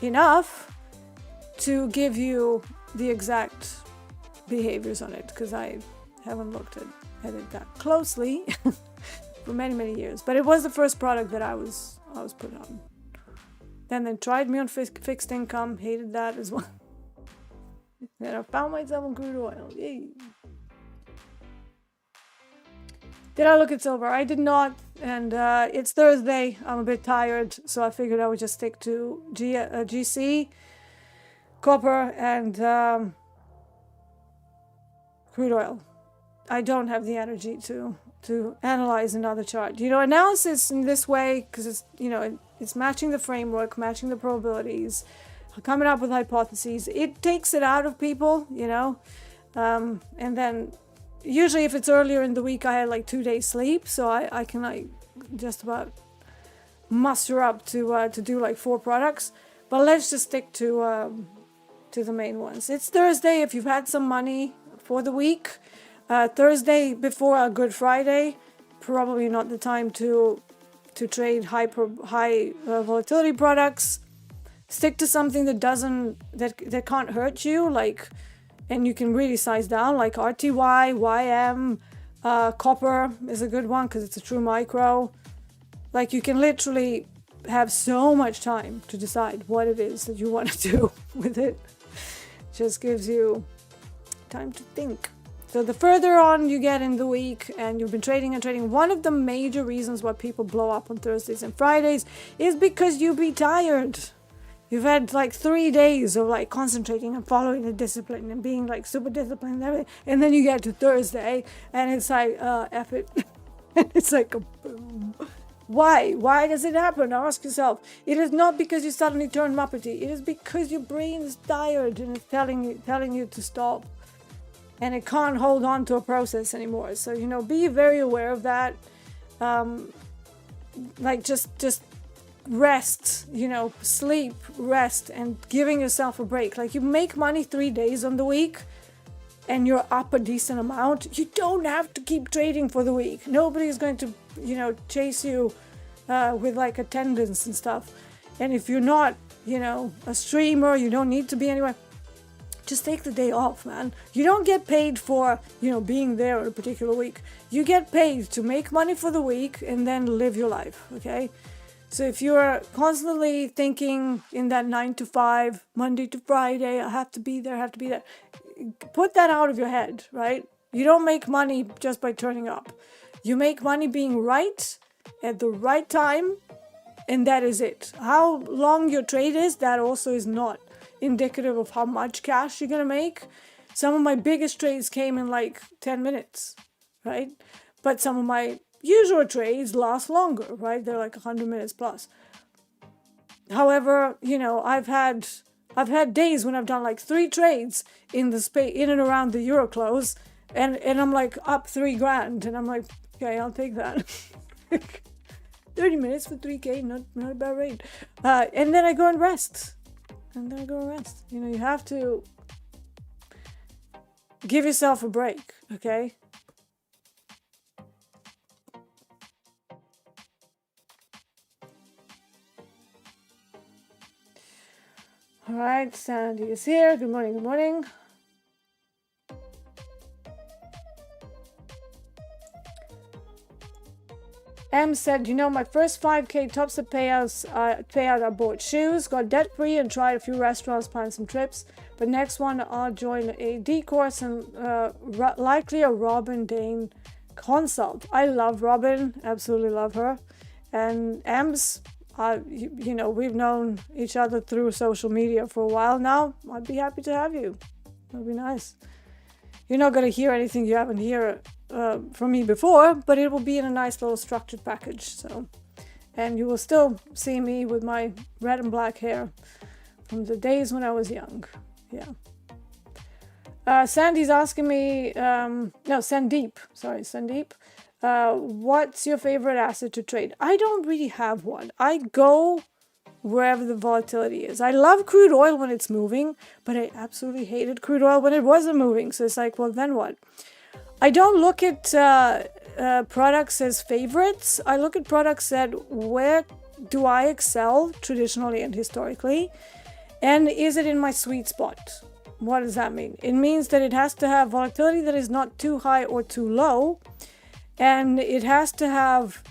enough to give you the exact behaviors on it, because I haven't looked at it that closely for many years. But it was the first product that I was put on. Then they tried me on fixed income, hated that as well. Then I found myself on crude oil. Yay. Did I look at silver? I did not, and it's Thursday. I'm a bit tired, so I figured I would just stick to GC, copper, and crude oil. I don't have the energy to analyze another chart. Analysis in this way, because it's, it's matching the framework, matching the probabilities, coming up with hypotheses. It takes it out of people, and then usually if it's earlier in the week, I had like 2 days sleep, so I can like just about muster up to do like 4 products. But let's just stick to the main ones. It's Thursday. If you've had some money for the week, Thursday before a Good Friday, probably not the time to trade high volatility products. Stick to something that can't hurt you, like, and you can really size down, like RTY, YM, copper is a good one because it's a true micro. Like, you can literally have so much time to decide what it is that you want to do with it. Just gives you time to think. So the further on you get in the week and you've been trading, one of the major reasons why people blow up on Thursdays and Fridays is because you be tired. You've had like 3 days of like concentrating and following the discipline and being like super disciplined and everything. And then you get to Thursday and it's like, F it. It's like a boom. Why? Why does it happen? Ask yourself. It is not because you suddenly turn muppety. It is because your brain is tired and it's telling you to stop. And it can't hold on to a process anymore. So, be very aware of that. Like just rest, sleep, rest, and giving yourself a break. Like, you make money 3 days on the week and you're up a decent amount. You don't have to keep trading for the week. Nobody's going to, chase you with like attendance and stuff. And if you're not, a streamer, you don't need to be anywhere. Just take the day off, man. You don't get paid for, being there on a particular week. You get paid to make money for the week and then live your life, okay? So if you're constantly thinking in that 9 to 5, Monday to Friday, I have to be there, put that out of your head, right? You don't make money just by turning up. You make money being right at the right time, and that is it. How long your trade is, that also is not indicative of how much cash you're going to make. Some of my biggest trades came in like 10 minutes, right? But some of my usual trades last longer, right? They're like 100 minutes plus. However, I've had days when I've done like 3 trades in and around the euro close, and I'm like up $3,000, and I'm like, okay, I'll take that. 30 minutes for 3K, not a bad rate. And then I go and rest. You have to give yourself a break, okay? All right, Sandy is here. Good morning, good morning. M said, my first 5K Topstep payout, I bought shoes, got debt-free, and tried a few restaurants, planned some trips. But next one, I'll join a D course and likely a Robin Dane consult. I love Robin, absolutely love her. And M's, we've known each other through social media for a while now. I'd be happy to have you. That'd be nice. You're not going to hear anything you haven't heard from me before, but it will be in a nice little structured package. So, and you will still see me with my red and black hair from the days when I was young. Yeah. Sandy's asking me, Sandeep. What's your favorite asset to trade? I don't really have one. I go wherever the volatility is. I love crude oil when it's moving, but I absolutely hated crude oil when it wasn't moving. So it's like, well, then what? I don't look at products as favorites. I look at products at where do I excel traditionally and historically, and is it in my sweet spot? What does that mean? It means that it has to have volatility that is not too high or too low, and it has to have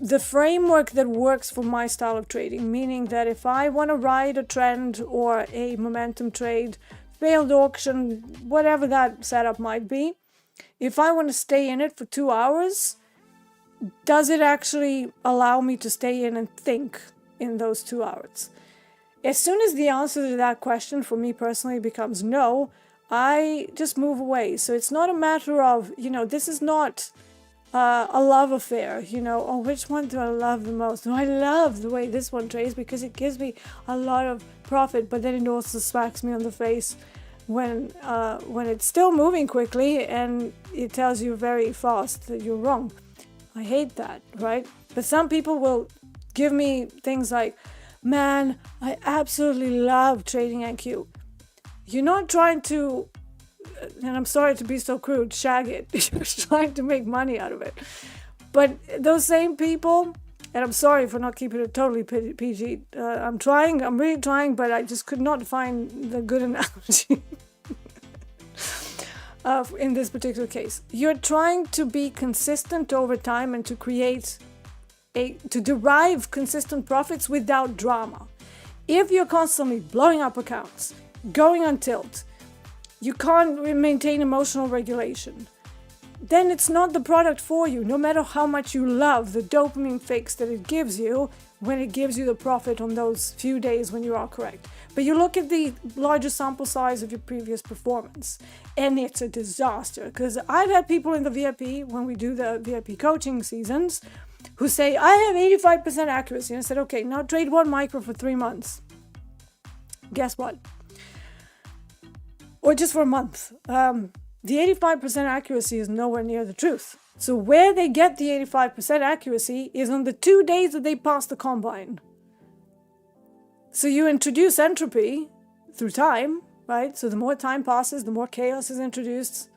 the framework that works for my style of trading, meaning that if I want to ride a trend or a momentum trade, failed auction, whatever that setup might be, if I want to stay in it for 2 hours, does it actually allow me to stay in and think in those 2 hours? As soon as the answer to that question for me personally becomes no, I just move away. So it's not a matter of, this is not a love affair, which one do I love the most? I love the way this one trades because it gives me a lot of profit, but then it also smacks me on the face when it's still moving quickly and it tells you very fast that you're wrong. I hate that, right? But some people will give me things like, man, I absolutely love trading NQ. You're not trying to, and I'm sorry to be so crude, shag it. You're trying to make money out of it. But those same people, and I'm sorry for not keeping it totally PG. I'm really trying, but I just could not find the good analogy in this particular case. You're trying to be consistent over time and to derive consistent profits without drama. If you're constantly blowing up accounts, going on tilt, you can't maintain emotional regulation, then it's not the product for you, no matter how much you love the dopamine fix that it gives you when it gives you the profit on those few days when you are correct. But you look at the larger sample size of your previous performance, and it's a disaster. Because I've had people in the VIP, when we do the VIP coaching seasons, who say, I have 85% accuracy. And I said, okay, now trade 1 micro for 3 months. Guess what? Or just for a month. The 85% accuracy is nowhere near the truth. So where they get the 85% accuracy is on the 2 days that they pass the combine. So you introduce entropy through time, right? So the more time passes, the more chaos is introduced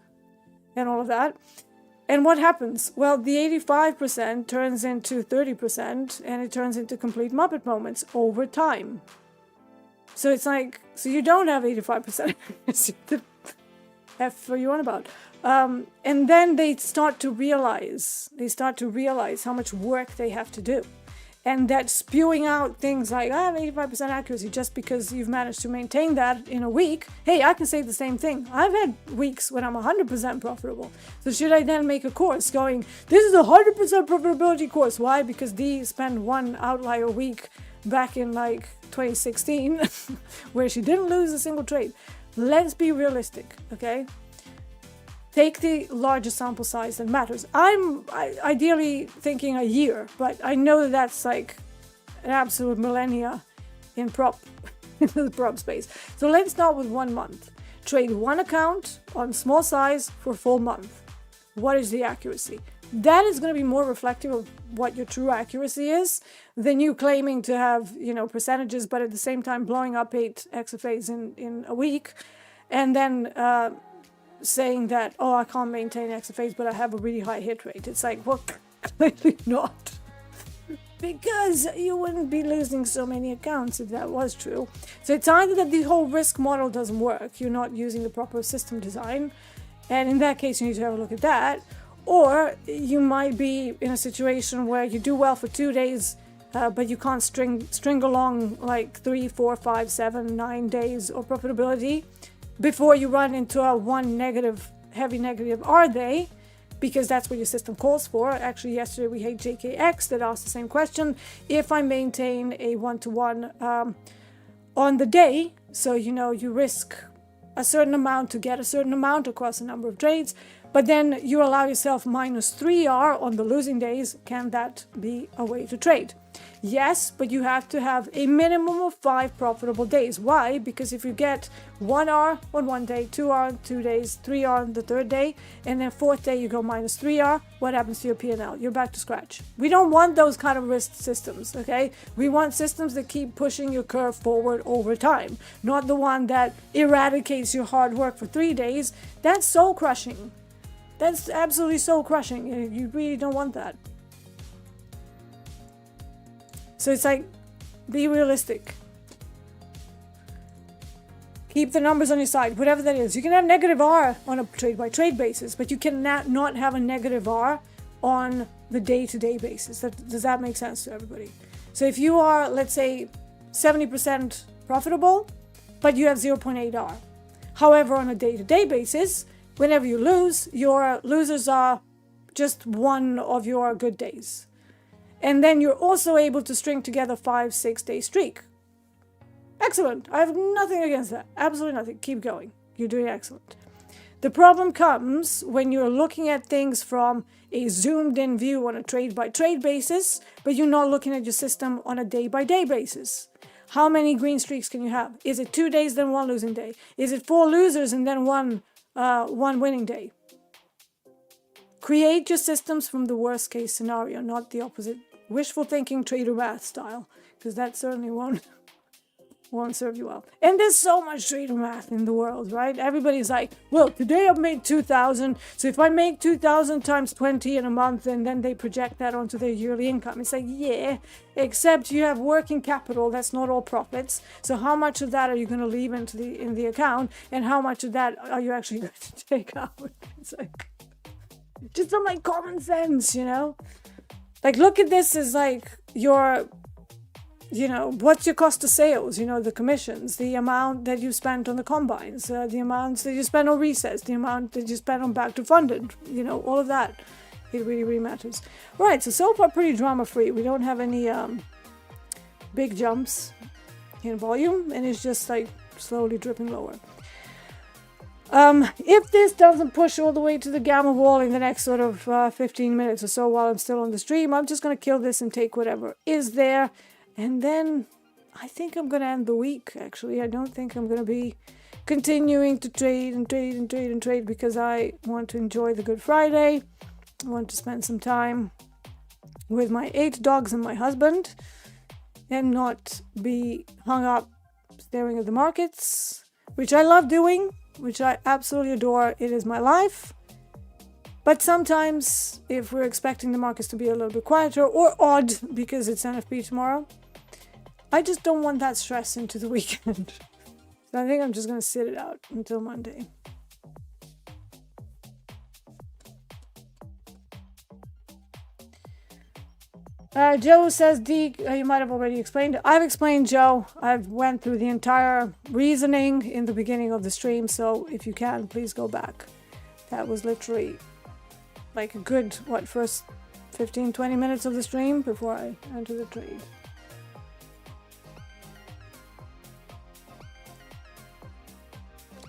and all of that. And what happens? Well, the 85% turns into 30% and it turns into complete Muppet moments over time. So it's like, so you don't have 85%. The F are you on about? And then they start to realize how much work they have to do. and that's spewing out things like, I have 85% accuracy just because you've managed to maintain that in a week. Hey, I can say the same thing. I've had weeks when I'm 100% profitable. So should I then make a course going, this is a 100% profitability course? Why? Because Dee spent one outlier week back in like 2016 where she didn't lose a single trade. Let's be realistic, okay? Take the largest sample size that matters. I'm ideally thinking a year, but I know that that's like an absolute millennia in the prop space. So let's start with 1 month. Trade one account on small size for a full month. What is the accuracy? That is going to be more reflective of what your true accuracy is than you claiming to have, percentages, but at the same time blowing up 8 XFAs in a week, and then saying that, oh, I can't maintain XFAs, but I have a really high hit rate. It's like, well, clearly not. Because you wouldn't be losing so many accounts if that was true. So it's either that the whole risk model doesn't work, you're not using the proper system design, and in that case you need to have a look at that, or you might be in a situation where you do well for 2 days, but you can't string along like 3, 4, 5, 7, 9 days of profitability before you run into a heavy negative R day, because that's what your system calls for. Actually, yesterday we had JKX that asked the same question. If I maintain a 1-to-1 on the day, so you risk a certain amount to get a certain amount across a number of trades, but then you allow yourself -3R on the losing days, can that be a way to trade? Yes, but you have to have a minimum of 5 profitable days. Why? Because if you get 1R on one day, 2R on 2 days, 3R on the third day, and then fourth day you go -3R, what happens to your P&L? You're back to scratch. We don't want those kind of risk systems, okay? We want systems that keep pushing your curve forward over time, not the one that eradicates your hard work for 3 days. That's soul crushing. That's absolutely soul crushing. You really don't want that. So it's like, be realistic. Keep the numbers on your side, whatever that is. You can have negative R on a trade-by-trade basis, but you cannot not have a negative R on the day-to-day basis. Does that make sense to everybody? So if you are, let's say, 70% profitable, but you have 0.8 R. However, on a day-to-day basis, whenever you lose, your losers are just one of your good days. And then you're also able to string together 5-6 day streak. Excellent. I have nothing against that. Absolutely nothing. Keep going. You're doing excellent. The problem comes when you're looking at things from a zoomed in view on a trade by trade basis, but you're not looking at your system on a day by day basis. How many green streaks can you have? Is it 2 days, then 1 losing day? Is it 4 losers and then one winning day? Create your systems from the worst case scenario, not the opposite. Wishful thinking, trader math style, because that certainly won't serve you well. And there's so much trader math in the world, right? Everybody's like, well, today I've made 2,000, so if I make 2,000 times 20 in a month, and then they project that onto their yearly income. It's like, yeah, except you have working capital, that's not all profits. So how much of that are you going to leave in the account, and how much of that are you actually going to take out? It's like, just some like common sense, Like, look at this as like your, what's your cost of sales, the commissions, the amount that you spent on the combines, the amounts that you spent on resets, the amount that you spent on back to funded, all of that. It really, really matters. Right, so far pretty drama-free. We don't have any big jumps in volume, and it's just like slowly dripping lower. If this doesn't push all the way to the gamma wall in the next sort of 15 minutes or so while I'm still on the stream, I'm just going to kill this and take whatever is there. And then I think I'm going to end the week, actually. I don't think I'm going to be continuing to trade because I want to enjoy the Good Friday. I want to spend some time with my 8 dogs and my husband and not be hung up staring at the markets, which I love doing, which I absolutely adore. It is my life. But sometimes, if we're expecting the markets to be a little bit quieter or odd because it's NFP tomorrow, I just don't want that stress into the weekend. So I think I'm just going to sit it out until Monday. Joe says, D, you might have already explained it. I've explained, Joe. I've went through the entire reasoning in the beginning of the stream, so if you can, please go back. That was literally like a good, first 15, 20 minutes of the stream before I enter the trade.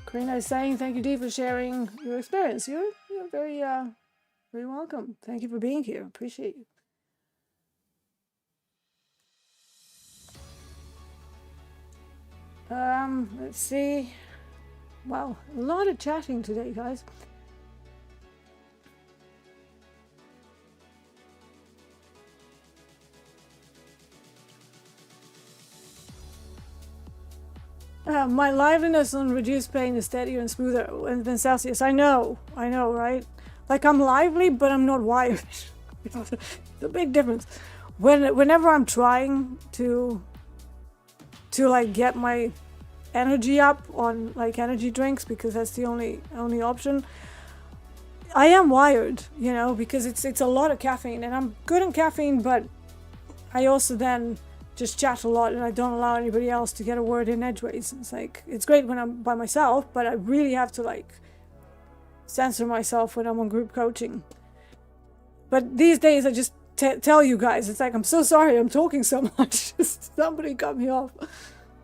Karina is saying, thank you, Dee, for sharing your experience. You're very, very welcome. Thank you for being here. Appreciate you. Let's see. Wow, a lot of chatting today, guys. My liveliness on reduced pain is steadier and smoother than Celsius. I know, right? Like, I'm lively, but I'm not wired. It's a big difference. Whenever I'm trying to like get my energy up on like energy drinks, because that's the only option, I am wired, you know, because it's a lot of caffeine, and I'm good on caffeine, but I also then just chat a lot, and I don't allow anybody else to get a word in edgeways. It's like, it's great when I'm by myself, but I really have to like censor myself when I'm on group coaching. But these days I just tell you guys, it's like, I'm so sorry I'm talking so much. Somebody cut me off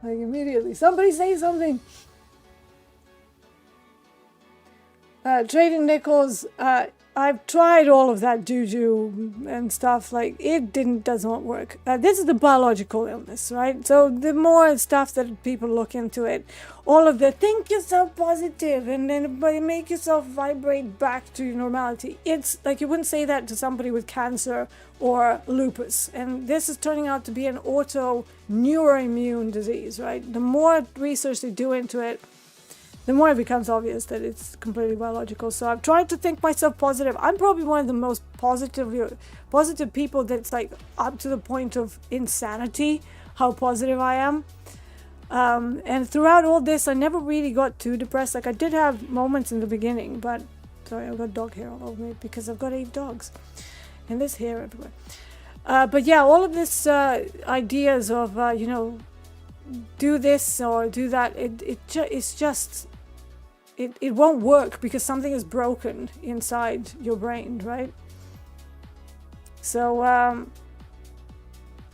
like immediately. Somebody say something. Trading nickels, I've tried all of that juju and stuff, like it doesn't work. This is the biological illness, right? So the more stuff that people look into it, all of the think yourself positive and then make yourself vibrate back to normality. It's like, you wouldn't say that to somebody with cancer or lupus. And this is turning out to be an neuroimmune disease, right? The more research they do into it, the more it becomes obvious that it's completely biological. So I've tried to think myself positive. I'm probably one of the most positive people that's like up to the point of insanity, how positive I am. And throughout all this, I never really got too depressed. Like, I did have moments in the beginning, but sorry, I've got dog hair all over me because I've got 8 dogs and there's hair everywhere. But yeah, all of this ideas of, you know, do this or do that, it's just, it won't work because something is broken inside your brain, right? So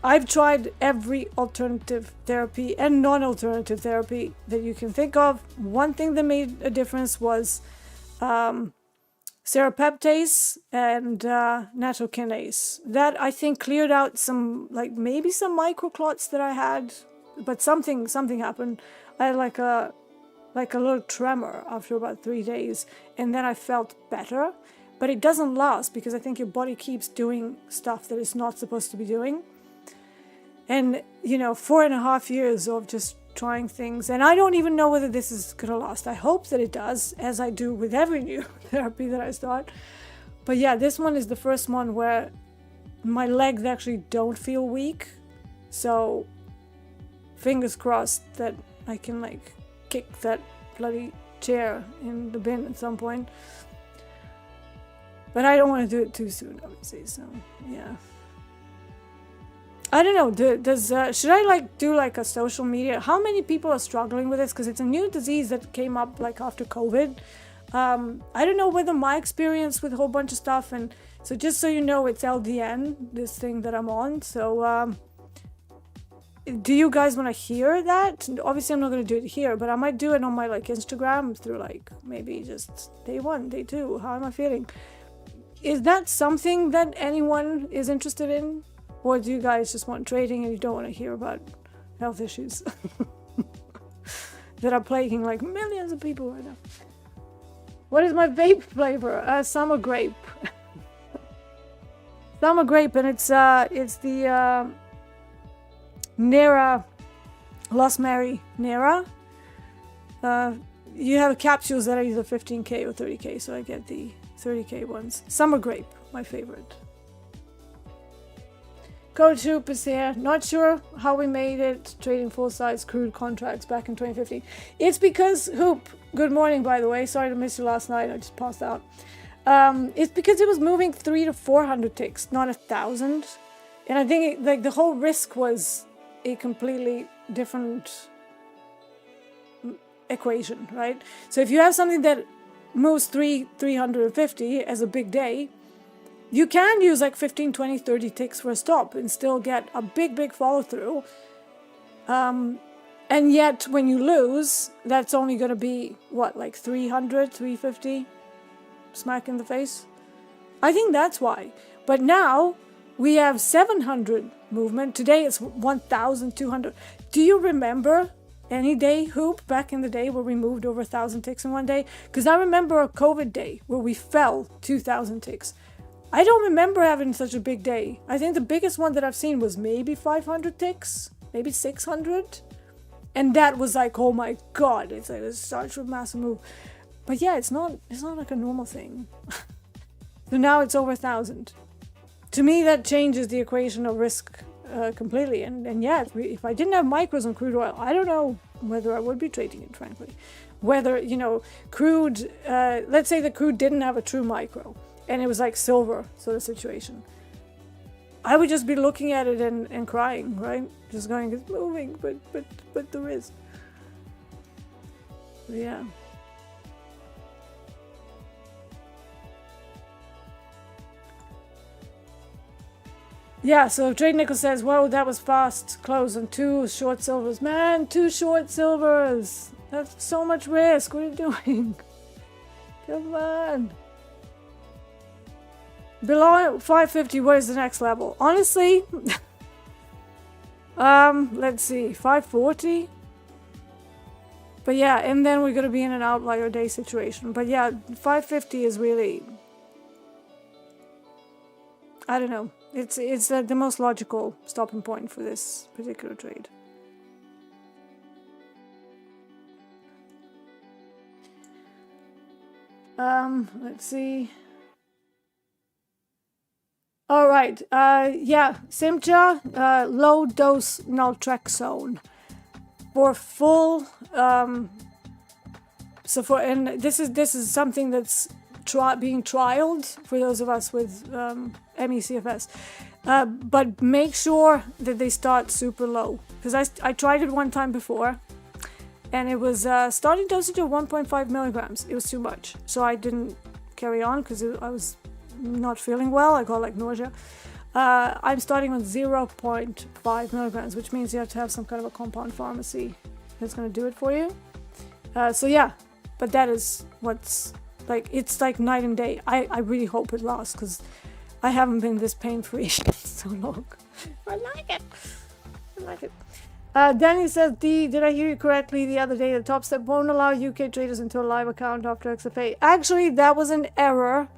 I've tried every alternative therapy and non-alternative therapy that you can think of. One thing that made a difference was serapeptase and nattokinase. That, I think, cleared out some, like maybe some microclots that I had, but something happened. I had like a little tremor after about 3 days, and then I felt better. But it doesn't last because I think your body keeps doing stuff that it's not supposed to be doing. And, you know, 4.5 years of just trying things, and I don't even know whether this is gonna last. I hope that it does, as I do with every new therapy that I start. But yeah, this one is the first one where my legs actually don't feel weak. So fingers crossed that I can like kick that bloody chair in the bin at some point. But I don't want to do it too soon, obviously. So yeah, I don't know. Should I like do like a social media? How many people are struggling with this? Because it's a new disease that came up like after COVID. I don't know whether my experience with a whole bunch of stuff, and so just so you know, it's LDN, this thing that I'm on. So do you guys want to hear that? Obviously, I'm not going to do it here, but I might do it on my like Instagram through like maybe just day 1, day 2. How am I feeling? Is that something that anyone is interested in? Or do you guys just want trading and you don't want to hear about health issues that are plaguing like millions of people right now? What is my vape flavor? Summer grape. Summer grape, and it's the Nera, Lost Mary Nera. You have capsules that are either 15k or 30k, so I get the 30k ones. Summer grape, my favorite. Coach Hoop is here. Not sure how we made it trading full-size crude contracts back in 2015. It's because Hoop, good morning by the way, sorry to miss you last night, I just passed out. It's because it was moving 300 to 400 ticks, not 1,000. And I think like the whole risk was a completely different equation, right? So if you have something that moves 350 as a big day, you can use like 15, 20, 30 ticks for a stop and still get a big follow through. And yet when you lose, that's only going to be what, like 300, 350 smack in the face. I think that's why. But now we have 700 movement. Today it's 1,200. Do you remember any day, Hoop, back in the day where we moved over 1,000 ticks in one day? Because I remember a COVID day where we fell 2,000 ticks. I don't remember having such a big day. I think the biggest one that I've seen was maybe 500 ticks, maybe 600. And that was like, oh my God, it's like such a massive move. But yeah, it's not like a normal thing. So now it's over 1,000. To me, that changes the equation of risk completely. And yeah, if I didn't have micros on crude oil, I don't know whether I would be trading it, frankly. Whether, you know, crude, let's say the crude didn't have a true micro and it was like silver sort of situation. I would just be looking at it and crying, right? Just going, it's moving, but there is. Yeah. Yeah, so Trade Nickel says, whoa, that was fast. Close on 2 short silvers. Man, 2 short silvers. That's so much risk. What are you doing? Come on. Below 550, what is the next level? Honestly, let's see, 540. But yeah, and then we're going to be in an outlier day situation. But yeah, 550 is really, I don't know. It's the most logical stopping point for this particular trade. Let's see. All right. Yeah, Simcha, low dose naltrexone for full. So for, and this is something that's being trialed for those of us with MECFS. But make sure that they start super low, because I tried it one time before, and it was starting dosage of 1.5 milligrams. It was too much, so I didn't carry on because I was not feeling well. I got like nausea. I'm starting on 0.5 milligrams, which means you have to have some kind of a compound pharmacy that's going to do it for you. So yeah, but that is what's like, it's like night and day. I really hope it lasts, because I haven't been this pain-free so long. I like it. I like it. Danny says, did I hear you correctly the other day that Topstep won't allow UK traders into a live account after XFA? Actually, that was an error.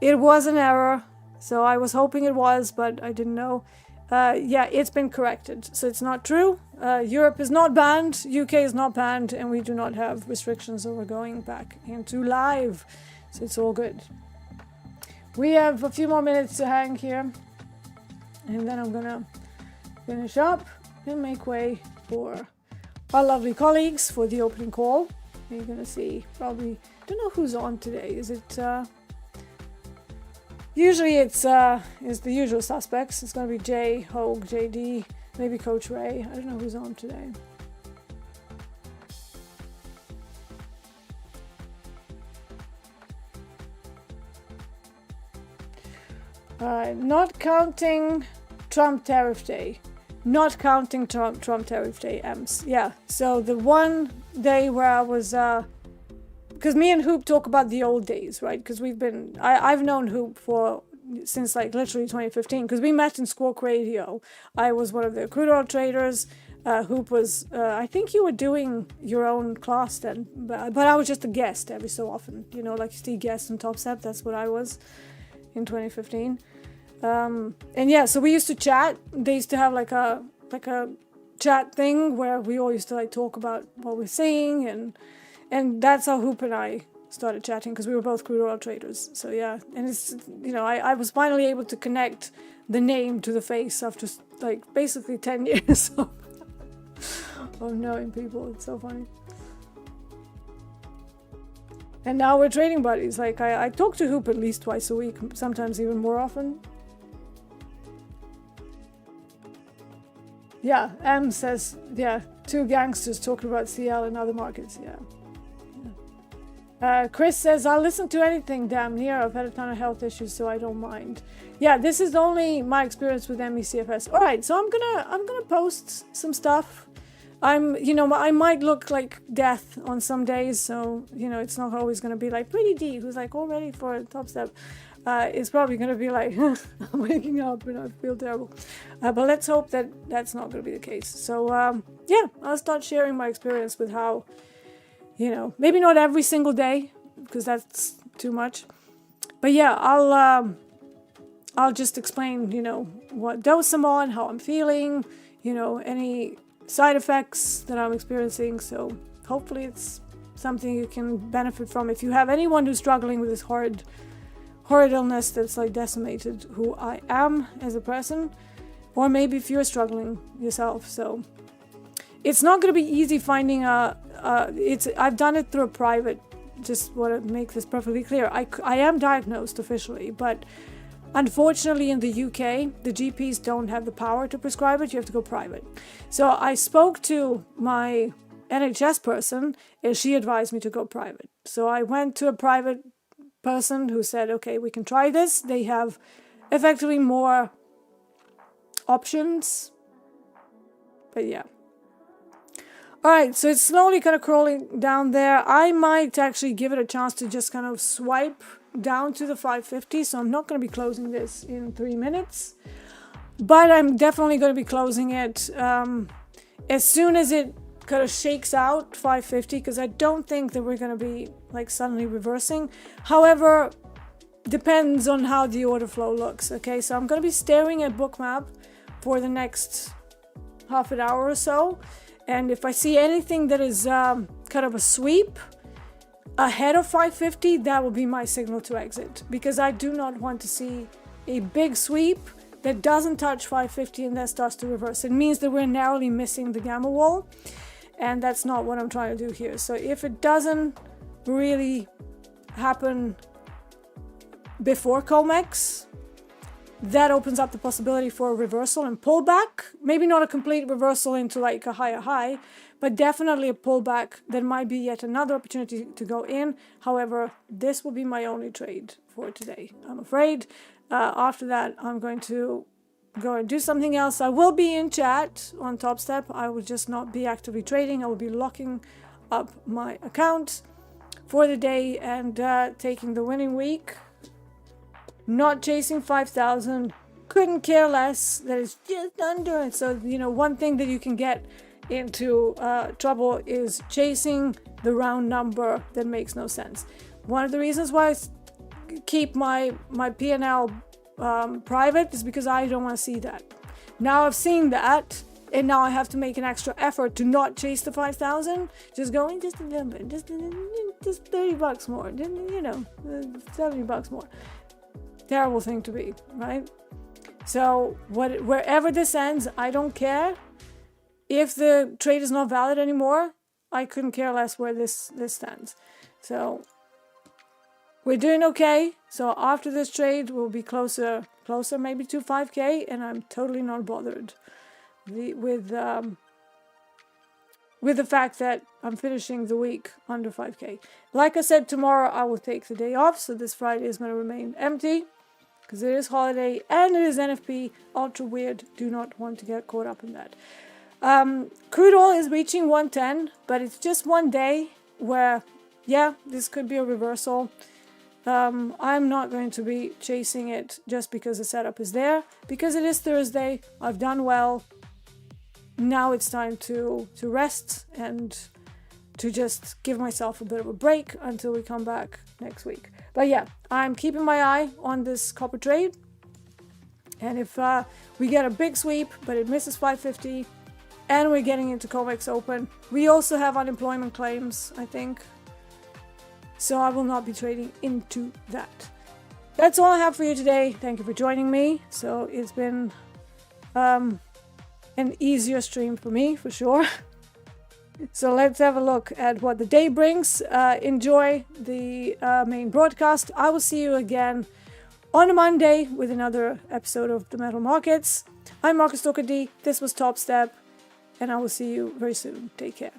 It was an error. So I was hoping it was, but I didn't know. Yeah, it's been corrected. So it's not true. Europe is not banned. UK is not banned. And we do not have restrictions over going back into live. So it's all good. We have a few more minutes to hang here. And then I'm going to finish up and make way for our lovely colleagues for the opening call. You're going to see probably, don't know who's on today. Is it... Usually it's the usual suspects. It's going to be Jay, Hogue, JD, maybe Coach Ray. I don't know who's on today. Not counting Trump Tariff Day. Not counting Trump Tariff Day, EMS. Yeah, so the one day where I was... because me and Hoop talk about the old days, right? Because I've known Hoop since like literally 2015, because we met in Squawk Radio. I was one of the crude oil traders. Hoop was, I think you were doing your own class then, but I was just a guest every so often. You know, like you see guests on Topstep, that's what I was in 2015. And yeah, so we used to chat. They used to have like a chat thing where we all used to like talk about what we're seeing, and that's how Hoop and I started chatting, because we were both crude oil traders. So yeah, and it's, you know, I was finally able to connect the name to the face after like basically 10 years of knowing people. It's so funny. And now we're trading buddies. Like I talk to Hoop at least twice a week, sometimes even more often. Yeah, M says, yeah, two gangsters talking about CL and other markets. Yeah. Chris says, I'll listen to anything damn near. I've had a ton of health issues, so I don't mind. Yeah, this is only my experience with MECFS. All right, so I'm gonna post some stuff. I might look like death on some days, so it's not always gonna be like Pretty D, who's like all ready for a top step. It's probably gonna be like I'm waking up and I feel terrible. But let's hope that that's not gonna be the case. So yeah, I'll start sharing my experience with how. Maybe not every single day, because that's too much. But yeah, I'll just explain, what dose I'm on, how I'm feeling, any side effects that I'm experiencing. So hopefully it's something you can benefit from. If you have anyone who's struggling with this horrid illness that's like decimated who I am as a person, or maybe if you're struggling yourself. So it's not going to be easy finding I've done it through a private, just want to make this perfectly clear. I am diagnosed officially, but unfortunately in the UK, the GPs don't have the power to prescribe it. You have to go private. So I spoke to my NHS person and she advised me to go private. So I went to a private person who said, okay, we can try this. They have effectively more options. But yeah. Alright, so it's slowly kind of crawling down there. I might actually give it a chance to just kind of swipe down to the 550. So I'm not going to be closing this in 3 minutes. But I'm definitely going to be closing it as soon as it kind of shakes out 550. Because I don't think that we're going to be like suddenly reversing. However, depends on how the order flow looks. Okay, so I'm going to be staring at Bookmap for the next half an hour or so. And if I see anything that is kind of a sweep ahead of 550, that will be my signal to exit. Because I do not want to see a big sweep that doesn't touch 550 and then starts to reverse. It means that we're narrowly missing the gamma wall. And that's not what I'm trying to do here. So if it doesn't really happen before COMEX, that opens up the possibility for a reversal and pullback. Maybe not a complete reversal into like a higher high, but definitely a pullback that might be yet another opportunity to go in. However, this will be my only trade for today, I'm afraid. After that, I'm going to go and do something else. I will be in chat on Topstep. I will just not be actively trading. I will be locking up my account for the day and taking the winning week. Not chasing 5,000, couldn't care less, that is just under it. So, one thing that you can get into trouble is chasing the round number that makes no sense. One of the reasons why I keep my P&L private is because I don't want to see that. Now I've seen that, and now I have to make an extra effort to not chase the 5,000. Just going just a little bit, just $30 more, $70 more. Terrible thing to be, right? So wherever this ends, I don't care. If the trade is not valid anymore, I couldn't care less where this stands. So we're doing okay. So after this trade, we'll be closer maybe to 5K, and I'm totally not bothered with the fact that I'm finishing the week under 5K. Like I said, tomorrow I will take the day off, so this Friday is going to remain empty. Because it is holiday and it is NFP, ultra weird. Do not want to get caught up in that. Crude oil is reaching 110, but it's just one day where, yeah, this could be a reversal. I'm not going to be chasing it just because the setup is there. Because it is Thursday, I've done well. Now it's time to rest and to just give myself a bit of a break until we come back next week. But yeah, I'm keeping my eye on this copper trade. And if we get a big sweep, but it misses 550, and we're getting into COMEX Open, we also have unemployment claims, I think. So I will not be trading into that. That's all I have for you today. Thank you for joining me. So it's been an easier stream for me, for sure. So let's have a look at what the day brings. Enjoy the main broadcast. I will see you again on a Monday with another episode of the Metal Markets. I'm Marcus Talker D. This was Top Step, and I will see you very soon. Take care.